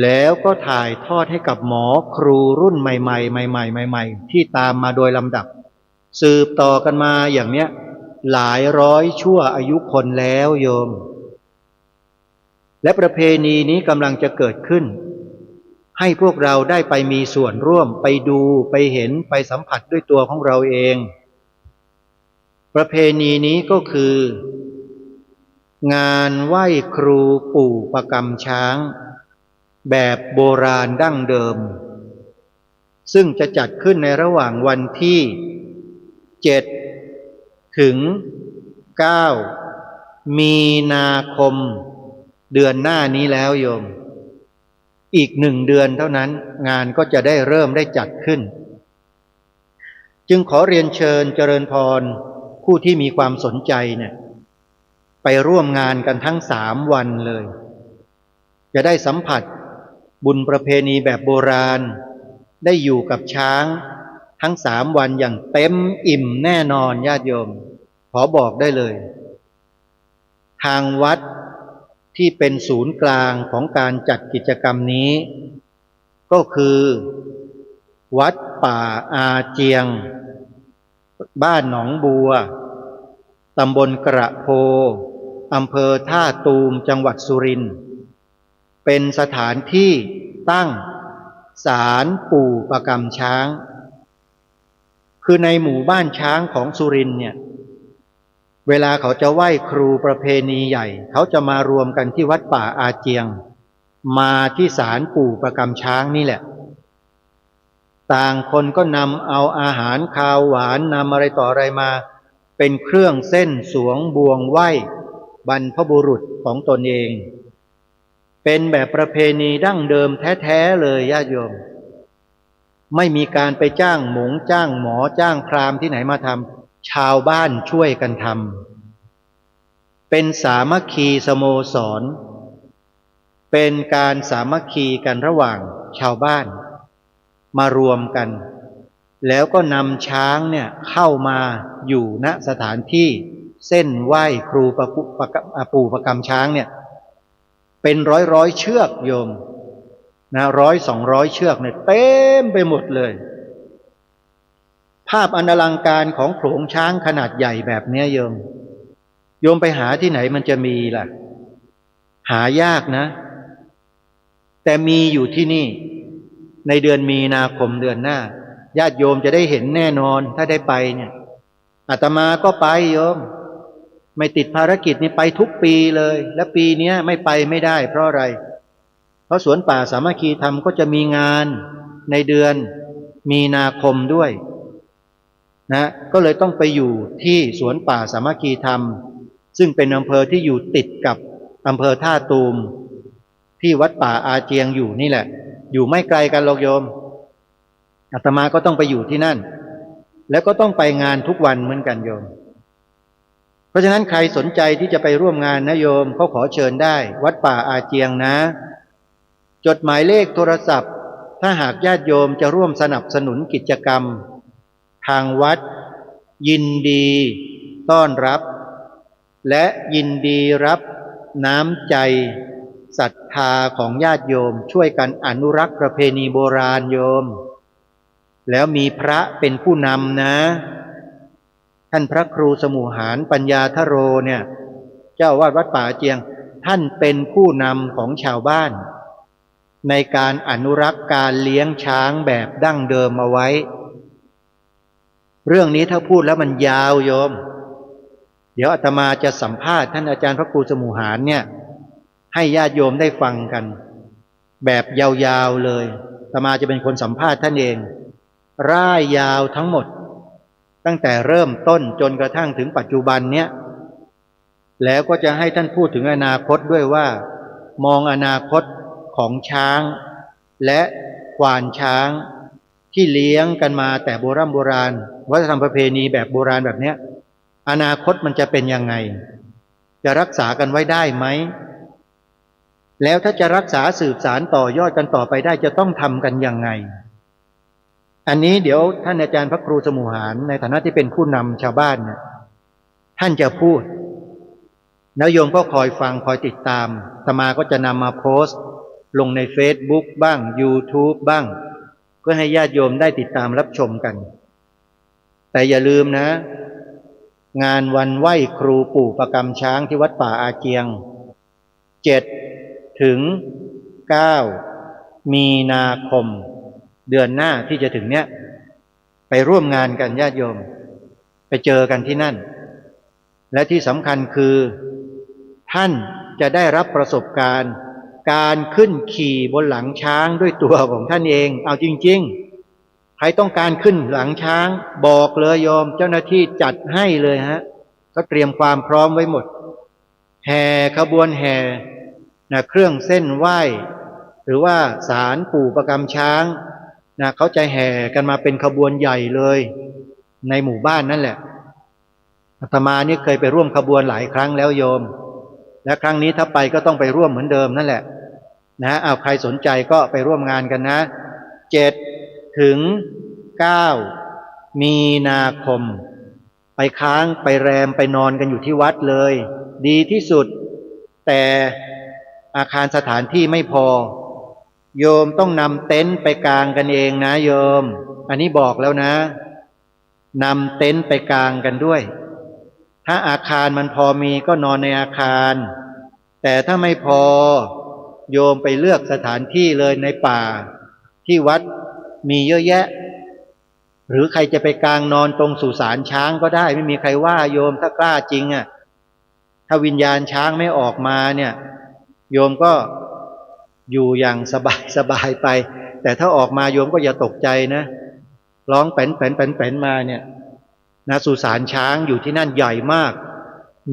Speaker 7: แล้วก็ถ่ายทอดให้กับหมอครูรุ่นใหม่ๆที่ตามมาโดยลำดับสืบต่อกันมาอย่างเนี้ยหลายร้อยชั่วอายุคนแล้วโยมและประเพณีนี้กำลังจะเกิดขึ้นให้พวกเราได้ไปมีส่วนร่วมไปดูไปเห็นไปสัมผัสด้วยตัวของเราเองประเพณีนี้ก็คืองานไหว้ครูปู่ประกำช้างแบบโบราณดั้งเดิมซึ่งจะจัดขึ้นในระหว่างวันที่7ถึง9มีนาคมเดือนหน้านี้แล้วโยมอีก1 เดือนเท่านั้นงานก็จะได้เริ่มได้จัดขึ้นจึงขอเรียนเชิญเจริญพรผู้ที่มีความสนใจเนี่ยไปร่วมงานกันทั้ง3 วันเลยจะได้สัมผัสบุญประเพณีแบบโบราณได้อยู่กับช้างทั้ง3 วันอย่างเต็มอิ่มแน่นอนญาติโยมขอบอกได้เลยทางวัดที่เป็นศูนย์กลางของการจัดกิจกรรมนี้ก็คือวัดป่าอาเจียงบ้านหนองบัวตำบลกระโพอำเภอท่าตูมจังหวัดสุรินทร์เป็นสถานที่ตั้งศาลปู่ประกำช้างคือในหมู่บ้านช้างของสุรินทร์เนี่ย เวลาเขาจะไหว้ครูประเพณีใหญ่เขาจะมารวมกันที่วัดป่าอาเจียงมาที่ศาลปู่ประกำช้างนี่แหละต่างคนก็นำเอาอาหารคาวหวานนำอะไรต่ออะไรมาเป็นเครื่องเส้นสวงบวงไหว้บรรพบุรุษของตนเองเป็นแบบประเพณีดั้งเดิมแท้ๆเลยญาติโยมไม่มีการไปจ้างหมงจ้างหมอจ้างพราหมณ์ที่ไหนมาทำชาวบ้านช่วยกันทำเป็นสามัคคีสโมสรเป็นการสามัคคีกันระหว่างชาวบ้านมารวมกันแล้วก็นำช้างเนี่ยเข้ามาอยู่ณสถานที่เส้นไหว้ครูปู่ประกำช้างเนี่ยเป็นร้อยเชือกโยมนะ100-200 เชือกเนี่ยเต็มไปหมดเลยภาพอันอลังการของโขลงช้างขนาดใหญ่แบบนี้โยมไปหาที่ไหนมันจะมีล่ะหายากนะแต่มีอยู่ที่นี่ในเดือนมีนาคมเดือนหน้าญาติโยมจะได้เห็นแน่นอนถ้าได้ไปเนี่ยอาตมาก็ไปโยมไม่ติดภารกิจนี่ไปทุกปีเลยและปีนี้ไม่ไปไม่ได้เพราะอะไรเพราะสวนป่าสามัคคีธรรมก็จะมีงานในเดือนมีนาคมด้วยนะก็เลยต้องไปอยู่ที่สวนป่าสามัคคีธรรมซึ่งเป็นอำเภอที่อยู่ติดกับอำเภอท่าตูมที่วัดป่าอาเจียงอยู่นี่แหละอยู่ไม่ไกลกันหรอกโยมอาตมาก็ต้องไปอยู่ที่นั่นแล้วก็ต้องไปงานทุกวันเหมือนกันโยมเพราะฉะนั้นใครสนใจที่จะไปร่วมงานนะโยมเขาขอเชิญได้วัดป่าอาเจียงนะจดหมายเลขโทรศัพท์ถ้าหากญาติโยมจะร่วมสนับสนุนกิจกรรมทางวัดยินดีต้อนรับและยินดีรับน้ำใจศรัทธาของญาติโยมช่วยกันอนุรักษ์ประเพณีโบราณโยมแล้วมีพระเป็นผู้นำนะท่านพระครูสมุหารปัญญาทโรเนี่ยเจ้าวาดวัดป่าเจียงท่านเป็นผู้นำของชาวบ้านในการอนุรักษ์การเลี้ยงช้างแบบดั้งเดิมเอาไว้เรื่องนี้ถ้าพูดแล้วมันยาวโยมเดี๋ยวอาตมาจะสัมภาษณ์ท่านอาจารย์พระครูสมุหารเนี่ยให้ญาติโยมได้ฟังกันแบบยาวๆเลยอาตมาจะเป็นคนสัมภาษณ์ท่านเองร่ายยาวทั้งหมดตั้งแต่เริ่มต้นจนกระทั่งถึงปัจจุบันเนี้ยแล้วก็จะให้ท่านพูดถึงอนาคตด้วยว่ามองอนาคตของช้างและควานช้างที่เลี้ยงกันมาแต่โบราณวัฒนธรรมประเพณีแบบโบราณแบบเนี้ยอนาคตมันจะเป็นยังไงจะรักษากันไว้ได้ไหมแล้วถ้าจะรักษาสืบสารต่อยอดกันต่อไปได้จะต้องทำกันยังไงอันนี้เดี๋ยวท่านอาจารย์พระครูสมุหารในฐานะที่เป็นผู้นำชาวบ้านเนี่ยท่านจะพูดแล้วโยมก็คอยฟังคอยติดตามอาตมาก็จะนำมาโพสต์ลงใน Facebook บ้าง YouTube บ้างเพื่อให้ญาติโยมได้ติดตามรับชมกันแต่อย่าลืมนะงานวันไหว้ครูปู่ประกำช้างที่วัดป่าอาเจียง7 ถึง 9 มีนาคมเดือนหน้าที่จะถึงเนี้ยไปร่วมงานกันญาติโยมไปเจอกันที่นั่นและที่สำคัญคือท่านจะได้รับประสบการณ์การขึ้นขี่บนหลังช้างด้วยตัวของท่านเองเอาจริงๆใครต้องการขึ้นหลังช้างบอกเลยโยมเจ้าหน้าที่จัดให้เลยฮะก็เตรียมความพร้อมไว้หมดแห่ขบวนแห่นะเครื่องเส้นไหว้หรือว่าศาลปู่ประกำช้างนะเขาจะแห่กันมาเป็นขบวนใหญ่เลยในหมู่บ้านนั่นแหละอาตมานี่เคยไปร่วมขบวนหลายครั้งแล้วโยมและครั้งนี้ถ้าไปก็ต้องไปร่วมเหมือนเดิมนั่นแหละนะเอาใครสนใจก็ไปร่วมงานกันนะ7 ถึง 9 มีนาคมไปค้างไปแรมไปนอนกันอยู่ที่วัดเลยดีที่สุดแต่อาคารสถานที่ไม่พอโยมต้องนำเต็นท์ไปกางกันเองนะโยมอันนี้บอกแล้วนะนำเต็นท์ไปกางกันด้วยถ้าอาคารมันพอมีก็นอนในอาคารแต่ถ้าไม่พอโยมไปเลือกสถานที่เลยในป่าที่วัดมีเยอะแยะ หรือใครจะไปกลางนอนตรงสุสานช้างก็ได้ไม่มีใครว่าโยมถ้ากล้าจริงอ่ะถ้าวิญญาณช้างไม่ออกมาเนี่ยโยมก็อยู่อย่างสบายไปแต่ถ้าออกมาโยมก็อย่าตกใจนะร้องเป็นมาเนี่ยนะสุสานช้างอยู่ที่นั่นใหญ่มาก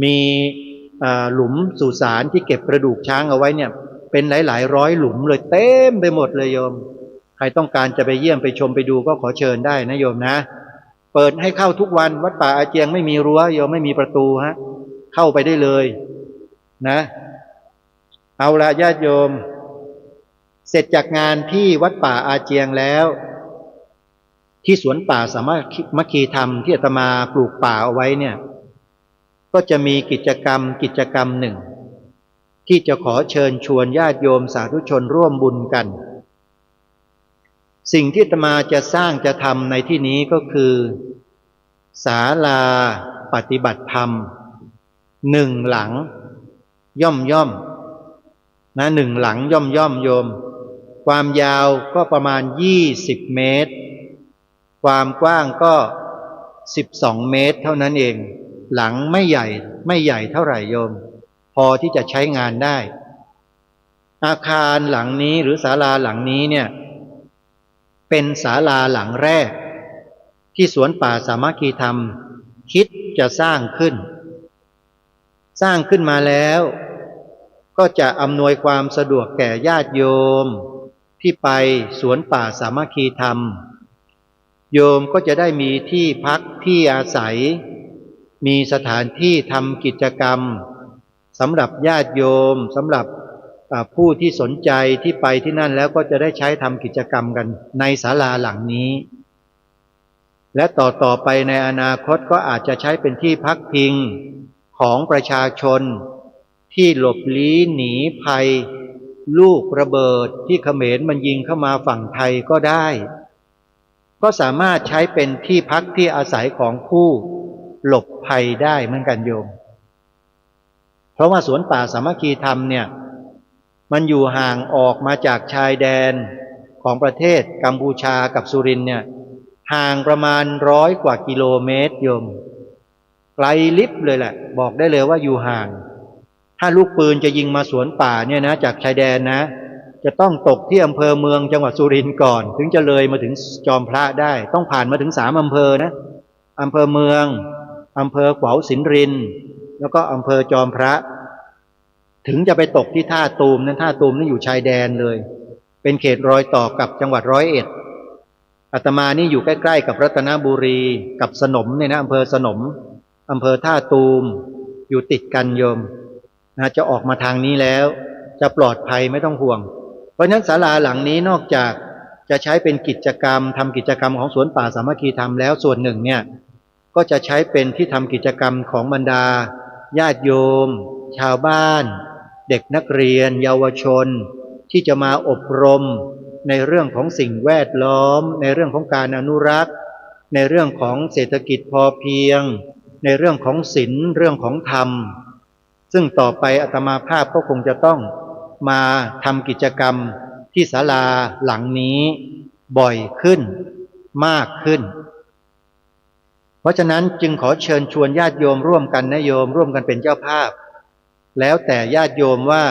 Speaker 7: มีหลุมสุสานที่เก็บกระดูกช้างเอาไว้เนี่ยเป็นหลายร้อยหลุมเลยเต็มไปหมดเลยโยมใครต้องการจะไปเยี่ยมไปชมไปดูก็ขอเชิญได้นะโยมนะเปิดให้เข้าทุกวันวัดป่าอาเจียงไม่มีรั้วโยมไม่มีประตูฮะเข้าไปได้เลยนะเอาละญาติโยมเสร็จจากงานที่วัดป่าอาเจียงแล้วที่สวนป่าสามัคคีธรรมที่อาตมาปลูกป่าเอาไว้เนี่ยก็จะมีกิจกรรมหนึ่งที่จะขอเชิญชวนญาติโยมสาธุชนร่วมบุญกันสิ่งที่อาตมาจะสร้างจะทำในที่นี้ก็คือศาลาปฏิบัติธรรมหนึ่งหลังย่อมนะหนึ่งหลังย่อมโยมความยาวก็ประมาณ20 เมตรความกว้างก็12 เมตรเท่านั้นเองหลังไม่ใหญ่เท่าไหร่โยมพอที่จะใช้งานได้อาคารหลังนี้หรือศาลาหลังนี้เนี่ยเป็นศาลาหลังแรกที่สวนป่าสามัคคีธรรมคิดจะสร้างขึ้นมาแล้วก็จะอำนวยความสะดวกแก่ญาติโยมที่ไปสวนป่าสามัคคีธรรมโยมก็จะได้มีที่พักที่อาศัยมีสถานที่ทำกิจกรรมสำหรับญาติโยมสำหรับผู้ที่สนใจที่ไปที่นั่นแล้วก็จะได้ใช้ทำกิจกรรมกันในศาลาหลังนี้และต่อไปในอนาคตก็อาจจะใช้เป็นที่พักพิงของประชาชนที่หลบลี้หนีภัยลูกระเบิดที่เขมรมันยิงเข้ามาฝั่งไทยก็ได้ก็สามารถใช้เป็นที่พักที่อาศัยของผู้หลบภัยได้เหมือนกันโยมเพราะว่าสวนป่าสามัคคีธรรมเนี่ยมันอยู่ห่างออกมาจากชายแดนของประเทศกัมพูชากับสุรินทร์เนี่ยห่างประมาณ100 กว่ากิโลเมตรโยมไกลลิบเลยแหละบอกได้เลยว่าอยู่ห่างถ้าลูกปืนจะยิงมาสวนป่าเนี่ยนะจากชายแดนนะจะต้องตกที่อำเภอเมืองจังหวัดสุรินทร์ก่อนถึงจะเลยมาถึงจอมพระได้ต้องผ่านมาถึง3 อำเภอนะอำเภอเมืองอำเภอขวาวสินรินทร์แล้วก็อำเภอจอมพระถึงจะไปตกที่ท่าตูมนั้นท่าตูมนั่นอยู่ชายแดนเลยเป็นเขตรอยต่อกับจังหวัด101อาตมานี่อยู่ใกล้ๆกับรัตนบุรีกับสนมเนี่ยนะอำเภอสนมอำเภอท่าตูมอยู่ติดกันโยมนะจะออกมาทางนี้แล้วจะปลอดภัยไม่ต้องห่วงเพราะฉะนั้นศาลาหลังนี้นอกจากจะใช้เป็นกิจกรรมทำกิจกรรมของสวนป่าสามัคคีธรรมแล้วส่วนหนึ่งเนี่ยก็จะใช้เป็นที่ทำกิจกรรมของบรรดาญาติโยมชาวบ้านเด็กนักเรียนเยาวชนที่จะมาอบรมในเรื่องของสิ่งแวดล้อมในเรื่องของการอนุรักษ์ในเรื่องของเศรษฐกิจพอเพียงในเรื่องของศีลเรื่องของธรรมซึ่งต่อไปอาตมาภาพก็คงจะต้องมาทำกิจกรรมที่ศาลาหลังนี้บ่อยขึ้นมากขึ้นเพราะฉะนั้นจึงขอเชิญชวนญาติโยมร่วมกันนะโยมร่วมกันเป็นเจ้าภาพแล้วแต่ญาติโยมว่า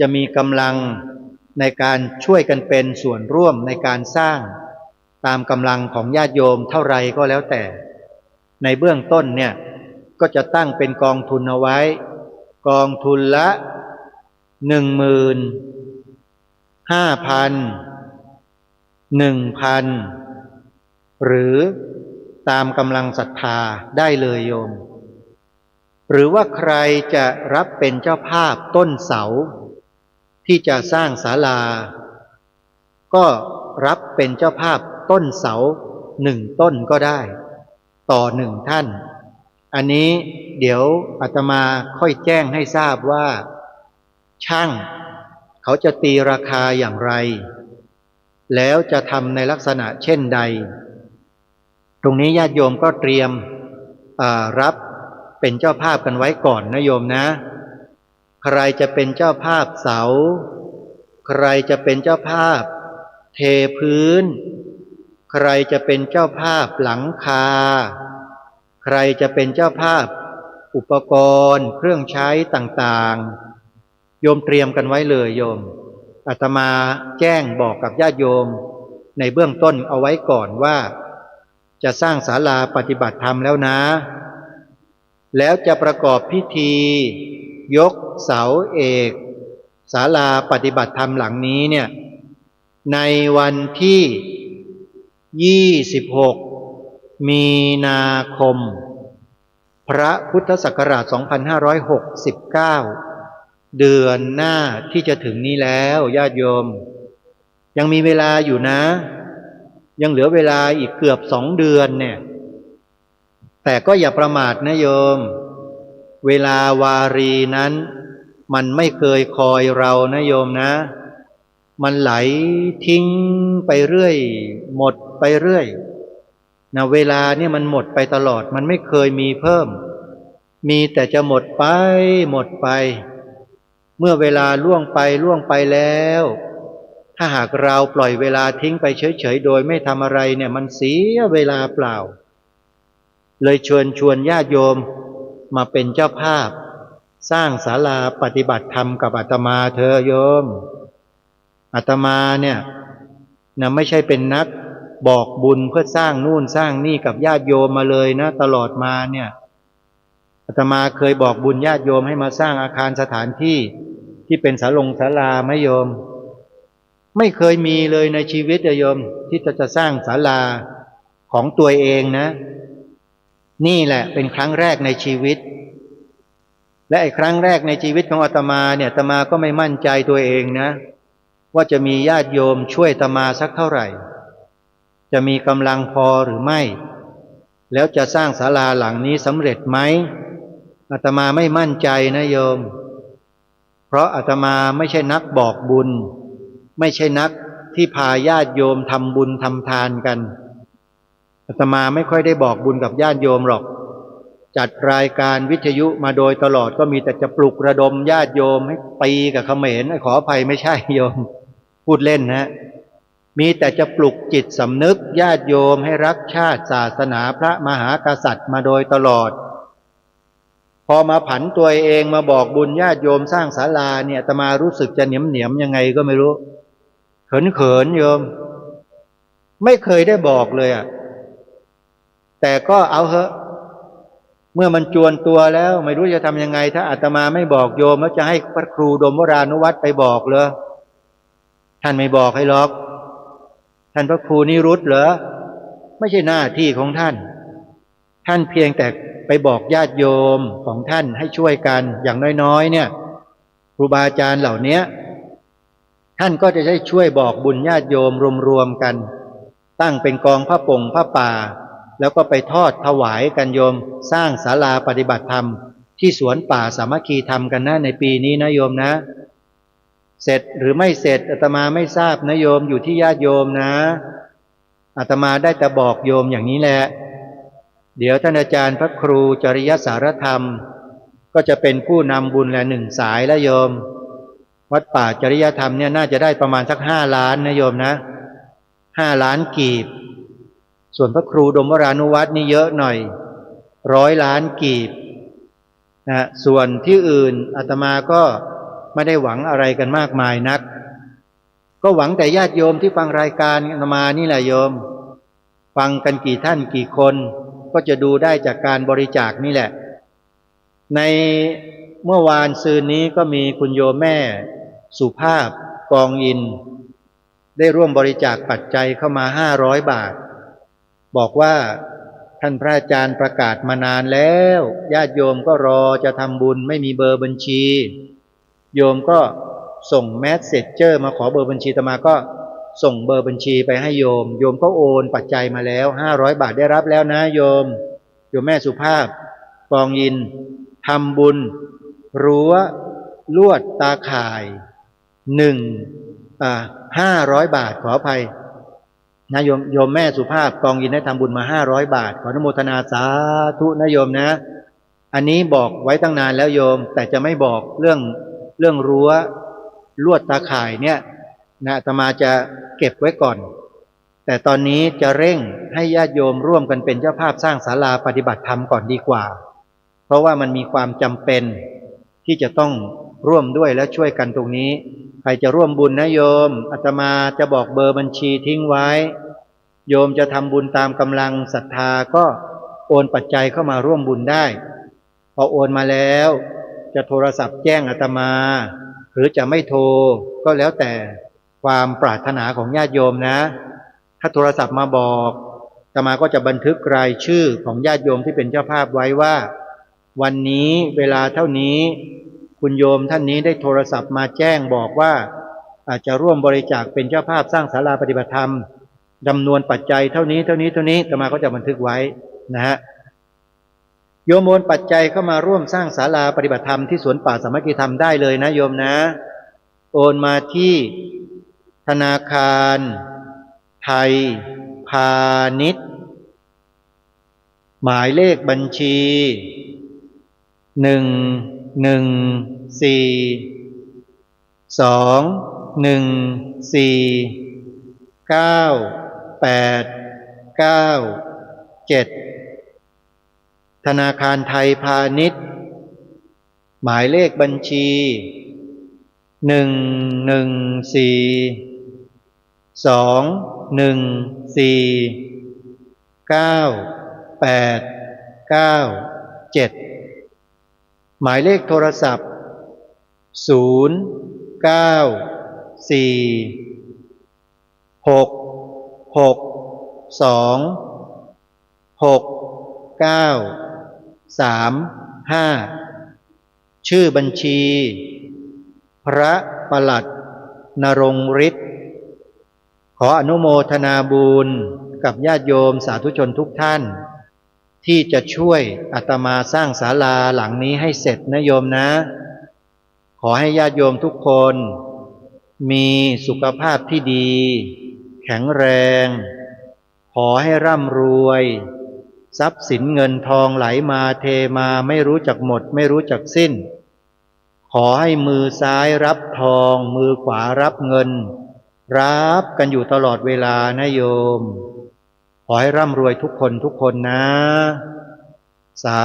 Speaker 7: จะมีกำลังในการช่วยกันเป็นส่วนร่วมในการสร้างตามกำลังของญาติโยมเท่าไรก็แล้วแต่ในเบื้องต้นเนี่ยก็จะตั้งเป็นกองทุนเอาไว้กองทุนละ15,000 1,000หรือตามกำลังศรัทธาได้เลยโยมหรือว่าใครจะรับเป็นเจ้าภาพต้นเสาที่จะสร้างศาลาก็รับเป็นเจ้าภาพต้นเสา1 ต้นก็ได้ต่อ1 ท่านอันนี้เดี๋ยวอาตมาค่อยแจ้งให้ทราบว่าช่างเขาจะตีราคาอย่างไรแล้วจะทำในลักษณะเช่นใดตรงนี้ญาติโยมก็เตรียมรับเป็นเจ้าภาพกันไว้ก่อนนะโยมนะใครจะเป็นเจ้าภาพเสาใครจะเป็นเจ้าภาพเทพื้น ใครจะเป็นเจ้าภาพหลังคาใครจะเป็นเจ้าภาพอุปกรณ์เครื่องใช้ต่างๆโยมเตรียมกันไว้เลยโยมอาตมาแจ้งบอกกับญาติโยมในเบื้องต้นเอาไว้ก่อนว่าจะสร้างศาลาปฏิบัติธรรมแล้วนะแล้วจะประกอบพิธียกเสาเอกศาลาปฏิบัติธรรมหลังนี้เนี่ยในวันที่26มีนาคมพระพุทธศักราช2569เดือนหน้าที่จะถึงนี้แล้วญาติโยมยังมีเวลาอยู่นะยังเหลือเวลาอีกเกือบ2 เดือนเนี่ยแต่ก็อย่าประมาทนะโยมเวลาวารีนั้นมันไม่เคยคอยเรานะโยมนะมันไหลทิ้งไปเรื่อยหมดไปเรื่อยนะเวลาเนี่ยมันหมดไปตลอดมันไม่เคยมีเพิ่มมีแต่จะหมดไปหมดไปเมื่อเวลาล่วงไปแล้วถ้าหากเราปล่อยเวลาทิ้งไปเฉยๆโดยไม่ทำอะไรเนี่ยมันเสียเวลาเปล่าเลยชวนญาติโยมมาเป็นเจ้าภาพสร้างศาลาปฏิบัติธรรมกับอาตมาเธอโยมอาตมาเนี่ยไม่ใช่เป็นนักบอกบุญเพื่อสร้างนู่นสร้างนี่กับญาติโยมมาเลยนะตลอดมาเนี่ยอาตมาเคยบอกบุญญาติโยมให้มาสร้างอาคารสถานที่ที่เป็นศาลาไหมโยมไม่เคยมีเลยในชีวิตโยมที่จะสร้างศาลาของตัวเองนะนี่แหละเป็นครั้งแรกในชีวิตและไอ้ครั้งแรกในชีวิตของอาตมาเนี่ยอาตมาก็ไม่มั่นใจตัวเองนะว่าจะมีญาติโยมช่วยอาตมาสักเท่าไหร่จะมีกำลังพอหรือไม่แล้วจะสร้างศาลาหลังนี้สำเร็จไหมอาตมาไม่มั่นใจนะโยมเพราะอาตมาไม่ใช่นักบอกบุญไม่ใช่นักที่พาญาติโยมทำบุญทำทานกันอาตมาไม่ค่อยได้บอกบุญกับญาติโยมหรอกจัดรายการวิทยุมาโดยตลอดก็มีแต่จะปลุกระดมญาติโยมให้ตีกับเขมรขออภัยไม่ใช่โยมพูดเล่นนะมีแต่จะปลุกจิตสำนึกญาติโยมให้รักชาติศาสนาพระมหากษัตริย์มาโดยตลอดพอมาผันตัวเองมาบอกบุญญาติโยมสร้างศาลาเนี่ยอาตมารู้สึกจะเหนียมยังไงก็ไม่รู้เขินโยมไม่เคยได้บอกเลยอ่ะแต่ก็เอาเถอะเมื่อมันจวนตัวแล้วไม่รู้จะทำยังไงถ้าอาตมาไม่บอกโยมแล้วจะให้พระครูดมวรานุวัตรไปบอกเหรอท่านไม่บอกให้หรอกท่านพระครูนิรุตเหรอไม่ใช่หน้าที่ของท่านท่านเพียงแต่ไปบอกญาติโยมของท่านให้ช่วยกันอย่างน้อยๆเนี่ยครูบาอาจารย์เหล่านี้ท่านก็จะได้ช่วยบอกบุญญาติโยมรวมๆกันตั้งเป็นกองผ้าป่งผ้าป่าแล้วก็ไปทอดถวายกันโยมสร้างศาลาปฏิบัติธรรมที่สวนป่าสามัคคีธรรมกันนะในปีนี้นะโยมนะเสร็จหรือไม่เสร็จอาตมาไม่ทราบนะโยมอยู่ที่ญาติโยมนะอาตมาได้แต่บอกโยมอย่างนี้แหละเดี๋ยวท่านอาจารย์พระครูจริยสารธรรมก็จะเป็นผู้นำบุญและ1 สายแล้วโยมวัดป่าจริยธรรมเนี่ยน่าจะได้ประมาณสัก5 ล้านนะโยมนะ5 ล้านกีบส่วนพระครูดมวรานุวัตรนี่เยอะหน่อย100 ล้านกีบนะส่วนที่อื่นอาตมาก็ไม่ได้หวังอะไรกันมากมายนักก็หวังแต่ญาติโยมที่ฟังรายการอาตมานี่แหละโยมฟังกันกี่ท่านกี่คนก็จะดูได้จากการบริจาคนี่แหละในเมื่อวานซืนนี้ก็มีคุณโยมแม่สุภาพกองอินได้ร่วมบริจาคปัจจัยเข้ามา500 บาทบอกว่าท่านพระอาจารย์ประกาศมานานแล้วญาติโยมก็รอจะทำบุญไม่มีเบอร์บัญชีโยมก็ส่งแมสเสจเจอร์มาขอเบอร์บัญชีอาตมาก็ส่งเบอร์บัญชีไปให้โยมก็โอนปัจจัยมาแล้ว500 บาทได้รับแล้วนะโยมแม่สุภาพกองอินทำบุญรั้วลวดตาข่าย500 บาทขออภัยนะโยมแม่สุภาพกองอินได้ทำบุญมา500 บาทขออนุโมทนาสาธุนะโยมนะอันนี้บอกไว้ตั้งนานแล้วโยมแต่จะไม่บอกเรื่องรั้วลวดตาข่ายเนี่ยนะอาตมาจะเก็บไว้ก่อน แต่ตอนนี้จะเร่งให้ญาติโยมร่วมกันเป็นเจ้าภาพสร้างศาลาปฏิบัติธรรมก่อนดีกว่าเพราะว่ามันมีความจำเป็นที่จะต้องร่วมด้วยและช่วยกันตรงนี้ใครจะร่วมบุญนะโยมอาตมาจะบอกเบอร์บัญชีทิ้งไว้โยมจะทำบุญตามกำลังศรัทธาก็โอนปัจจัยเข้ามาร่วมบุญได้พอโอนมาแล้วจะโทรศัพท์แจ้งอาตมาหรือจะไม่โทรก็แล้วแต่ความปรารถนาของญาติโยมนะถ้าโทรศัพท์มาบอกอาตมาก็จะบันทึกรายชื่อของญาติโยมที่เป็นเจ้าภาพไว้ว่าวันนี้เวลาเท่านี้คุณโยมท่านนี้ได้โทรศัพท์มาแจ้งบอกว่าอาจจะร่วมบริจาคเป็นเจ้าภาพสร้างศาลาปฏิบัติธรรมจำนวนปัจจัยเท่านี้อาตมาก็จะบันทึกไว้นะฮะโยมโอนปัจจัยเข้ามาร่วมสร้างศาลาปฏิบัติธรรมที่สวนป่าสามัคคีธรรมได้เลยนะโยมนะโอนมาที่ธนาคารไทยพาณิชย์หมายเลขบัญชี114214987ธนาคารไทยพาณิชย์หมายเลขบัญชี114214987หมายเลขโทรศัพท์0946626935ชื่อบัญชีพระปลัดณรงค์ฤทธิ์ขออนุโมทนาบุญกับญาติโยมสาธุชนทุกท่านที่จะช่วยอาตมาสร้างศาลาหลังนี้ให้เสร็จนะโยมนะขอให้ญาติโยมทุกคนมีสุขภาพที่ดีแข็งแรงขอให้ร่ำรวยทรัพย์สินเงินทองไหลมาเทมาไม่รู้จักหมดไม่รู้จักสิ้นขอให้มือซ้ายรับทองมือขวารับเงินรับกันอยู่ตลอดเวลานะโยมขอให้ร่ำรวยทุกคนนะสา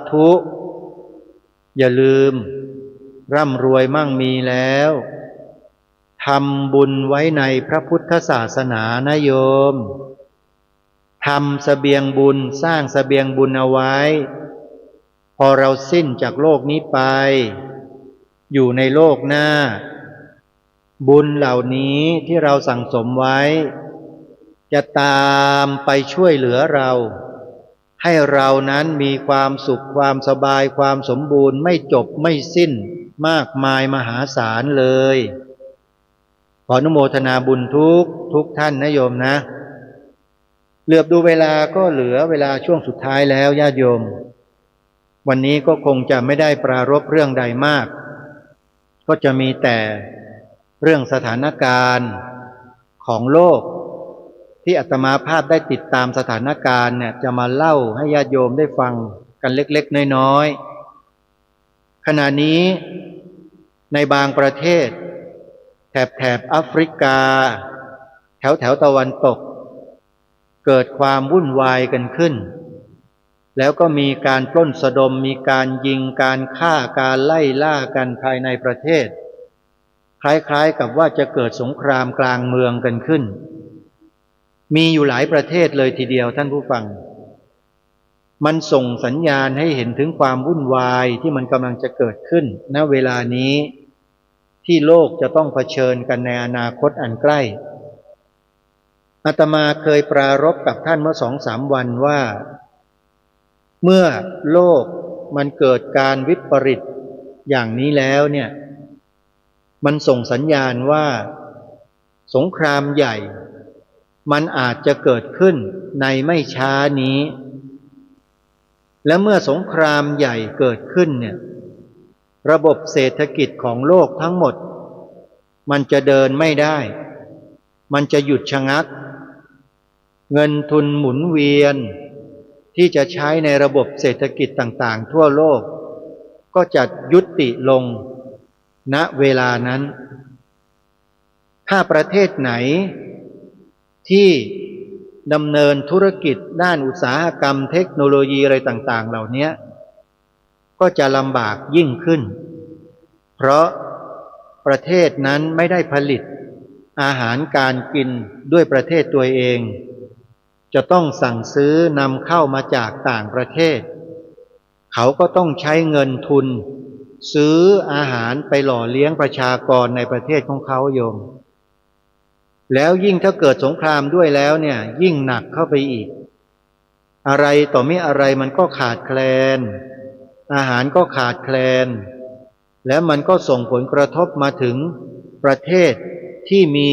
Speaker 7: ธุอย่าลืมร่ำรวยมั่งมีแล้วทำบุญไว้ในพระพุทธศาสนานะโยมทำเสบียงบุญสร้างเสบียงบุญเอาไว้พอเราสิ้นจากโลกนี้ไปอยู่ในโลกหน้าบุญเหล่านี้ที่เราสั่งสมไว้จะตามไปช่วยเหลือเราให้เรานั้นมีความสุขความสบายความสมบูรณ์ไม่จบไม่สิ้นมากมายมหาศาลเลยขออนุโมทนาบุญทุกท่านนะโยมนะเหลือบดูเวลาก็เหลือเวลาช่วงสุดท้ายแล้วญาติโยมวันนี้ก็คงจะไม่ได้ปรารภเรื่องใดมากก็จะมีแต่เรื่องสถานการณ์ของโลกที่อาตมาภาพได้ติดตามสถานการณ์เนี่ยจะมาเล่าให้ญาติโยมได้ฟังกันเล็กๆน้อยๆขณะนี้ในบางประเทศแถบแอฟริกาแถวตะวันตกเกิดความวุ่นวายกันขึ้นแล้วก็มีการปล้นสะดมมีการยิงการฆ่าการไล่ล่ากันภายในประเทศคล้ายๆกับว่าจะเกิดสงครามกลางเมืองกันขึ้นมีอยู่หลายประเทศเลยทีเดียวท่านผู้ฟังมันส่งสัญญาณให้เห็นถึงความวุ่นวายที่มันกำลังจะเกิดขึ้นณเวลานี้ที่โลกจะต้องเผชิญกันในอนาคตอันใกล้อาตมาเคยปรารภกับท่านเมื่อ2-3 วันว่าเมื่อโลกมันเกิดการวิปริตอย่างนี้แล้วเนี่ยมันส่งสัญญาณว่าสงครามใหญ่มันอาจจะเกิดขึ้นในไม่ช้านี้และเมื่อสงครามใหญ่เกิดขึ้นเนี่ยระบบเศรษฐกิจของโลกทั้งหมดมันจะเดินไม่ได้มันจะหยุดชะงักเงินทุนหมุนเวียนที่จะใช้ในระบบเศรษฐกิจต่างๆทั่วโลกก็จะยุติลงณเวลานั้นถ้าประเทศไหน ที่ดำเนินธุรกิจด้านอุตสาหกรรมเทคโนโลยีอะไรต่างๆเหล่านี้ก็จะลำบากยิ่งขึ้นเพราะประเทศนั้นไม่ได้ผลิตอาหารการกินด้วยประเทศตัวเองจะต้องสั่งซื้อนำเข้ามาจากต่างประเทศเขาก็ต้องใช้เงินทุนซื้ออาหารไปหล่อเลี้ยงประชากรในประเทศของเขาโยมแล้วยิ่งถ้าเกิดสงครามด้วยแล้วเนี่ยยิ่งหนักเข้าไปอีกอะไรต่อไม่อะไรมันก็ขาดแคลนอาหารก็ขาดแคลนแล้วมันก็ส่งผลกระทบมาถึงประเทศที่มี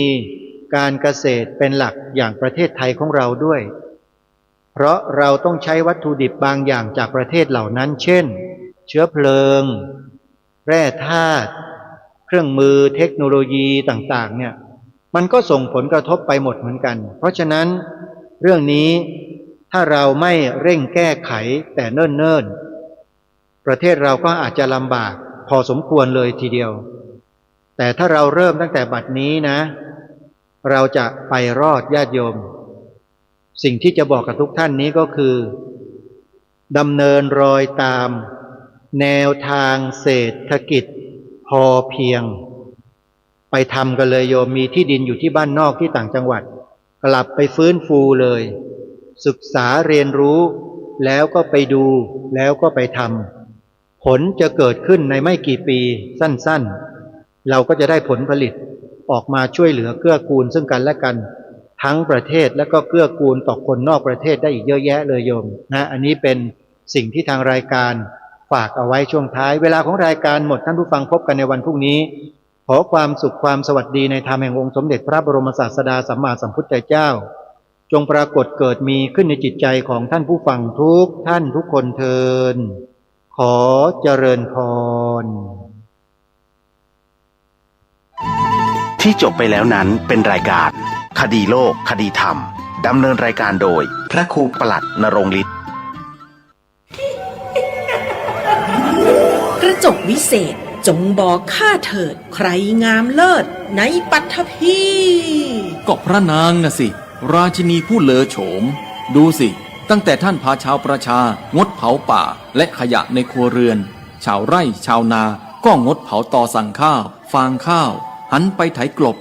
Speaker 7: การเกษตรเป็นหลักอย่างประเทศไทยของเราด้วยเพราะเราต้องใช้วัตถุดิบบางอย่างจากประเทศเหล่านั้นเช่นเชื้อเพลิงแร่ธาตุเครื่องมือเทคโนโลยีต่างๆเนี่ยมันก็ส่งผลกระทบไปหมดเหมือนกันเพราะฉะนั้นเรื่องนี้ถ้าเราไม่เร่งแก้ไขแต่เนิ่นๆประเทศเราก็อาจจะลำบากพอสมควรเลยทีเดียวแต่ถ้าเราเริ่มตั้งแต่บัดนี้นะเราจะไปรอดญาติโยมสิ่งที่จะบอกกับทุกท่านนี้ก็คือดำเนินรอยตามแนวทางเศรษฐกิจพอเพียงไปทำกันเลยโยมมีที่ดินอยู่ที่บ้านนอกที่ต่างจังหวัดกลับไปฟื้นฟูเลยศึกษาเรียนรู้แล้วก็ไปดูแล้วก็ไปทำผลจะเกิดขึ้นในไม่กี่ปีสั้นๆเราก็จะได้ผลผลิตออกมาช่วยเหลือเกื้อกูลซึ่งกันและกันทั้งประเทศและก็เกื้อกูลต่อคนนอกประเทศได้อีกเยอะแยะเลยโยมนะอันนี้เป็นสิ่งที่ทางรายการฝากเอาไว้ช่วงท้ายเวลาของรายการหมดท่านผู้ฟังพบกันในวันพรุ่งนี้ขอความสุขความสวัสดีในธรรมแห่งองค์สมเด็จพระบรมศาสดาสัมมาสัมพุทธเจ้าจงปรากฏเกิดมีขึ้นในจิตใจของท่านผู้ฟังทุกท่านทุกคนเทินขอเจริญพร
Speaker 6: ที่จบไปแล้วนั้นเป็นรายการคดีโลกคดีธรรมดำเนินรายการโดยพระครูปลัดณรงค์ฤทธิ์
Speaker 2: กระจกวิเศษจงบอกข้าเถิดใครงามเลิศในปัทภี
Speaker 1: ก็พระนางน่ะสิราชินีผู้เลอโฉมดูสิตั้งแต่ท่านพาชาวประชางดเผาป่าและขยะในครัวเรือนชาวไร่ชาวนาก็งดเผาตอสั่งข้าวฟางข้าวหันไปไถกลบ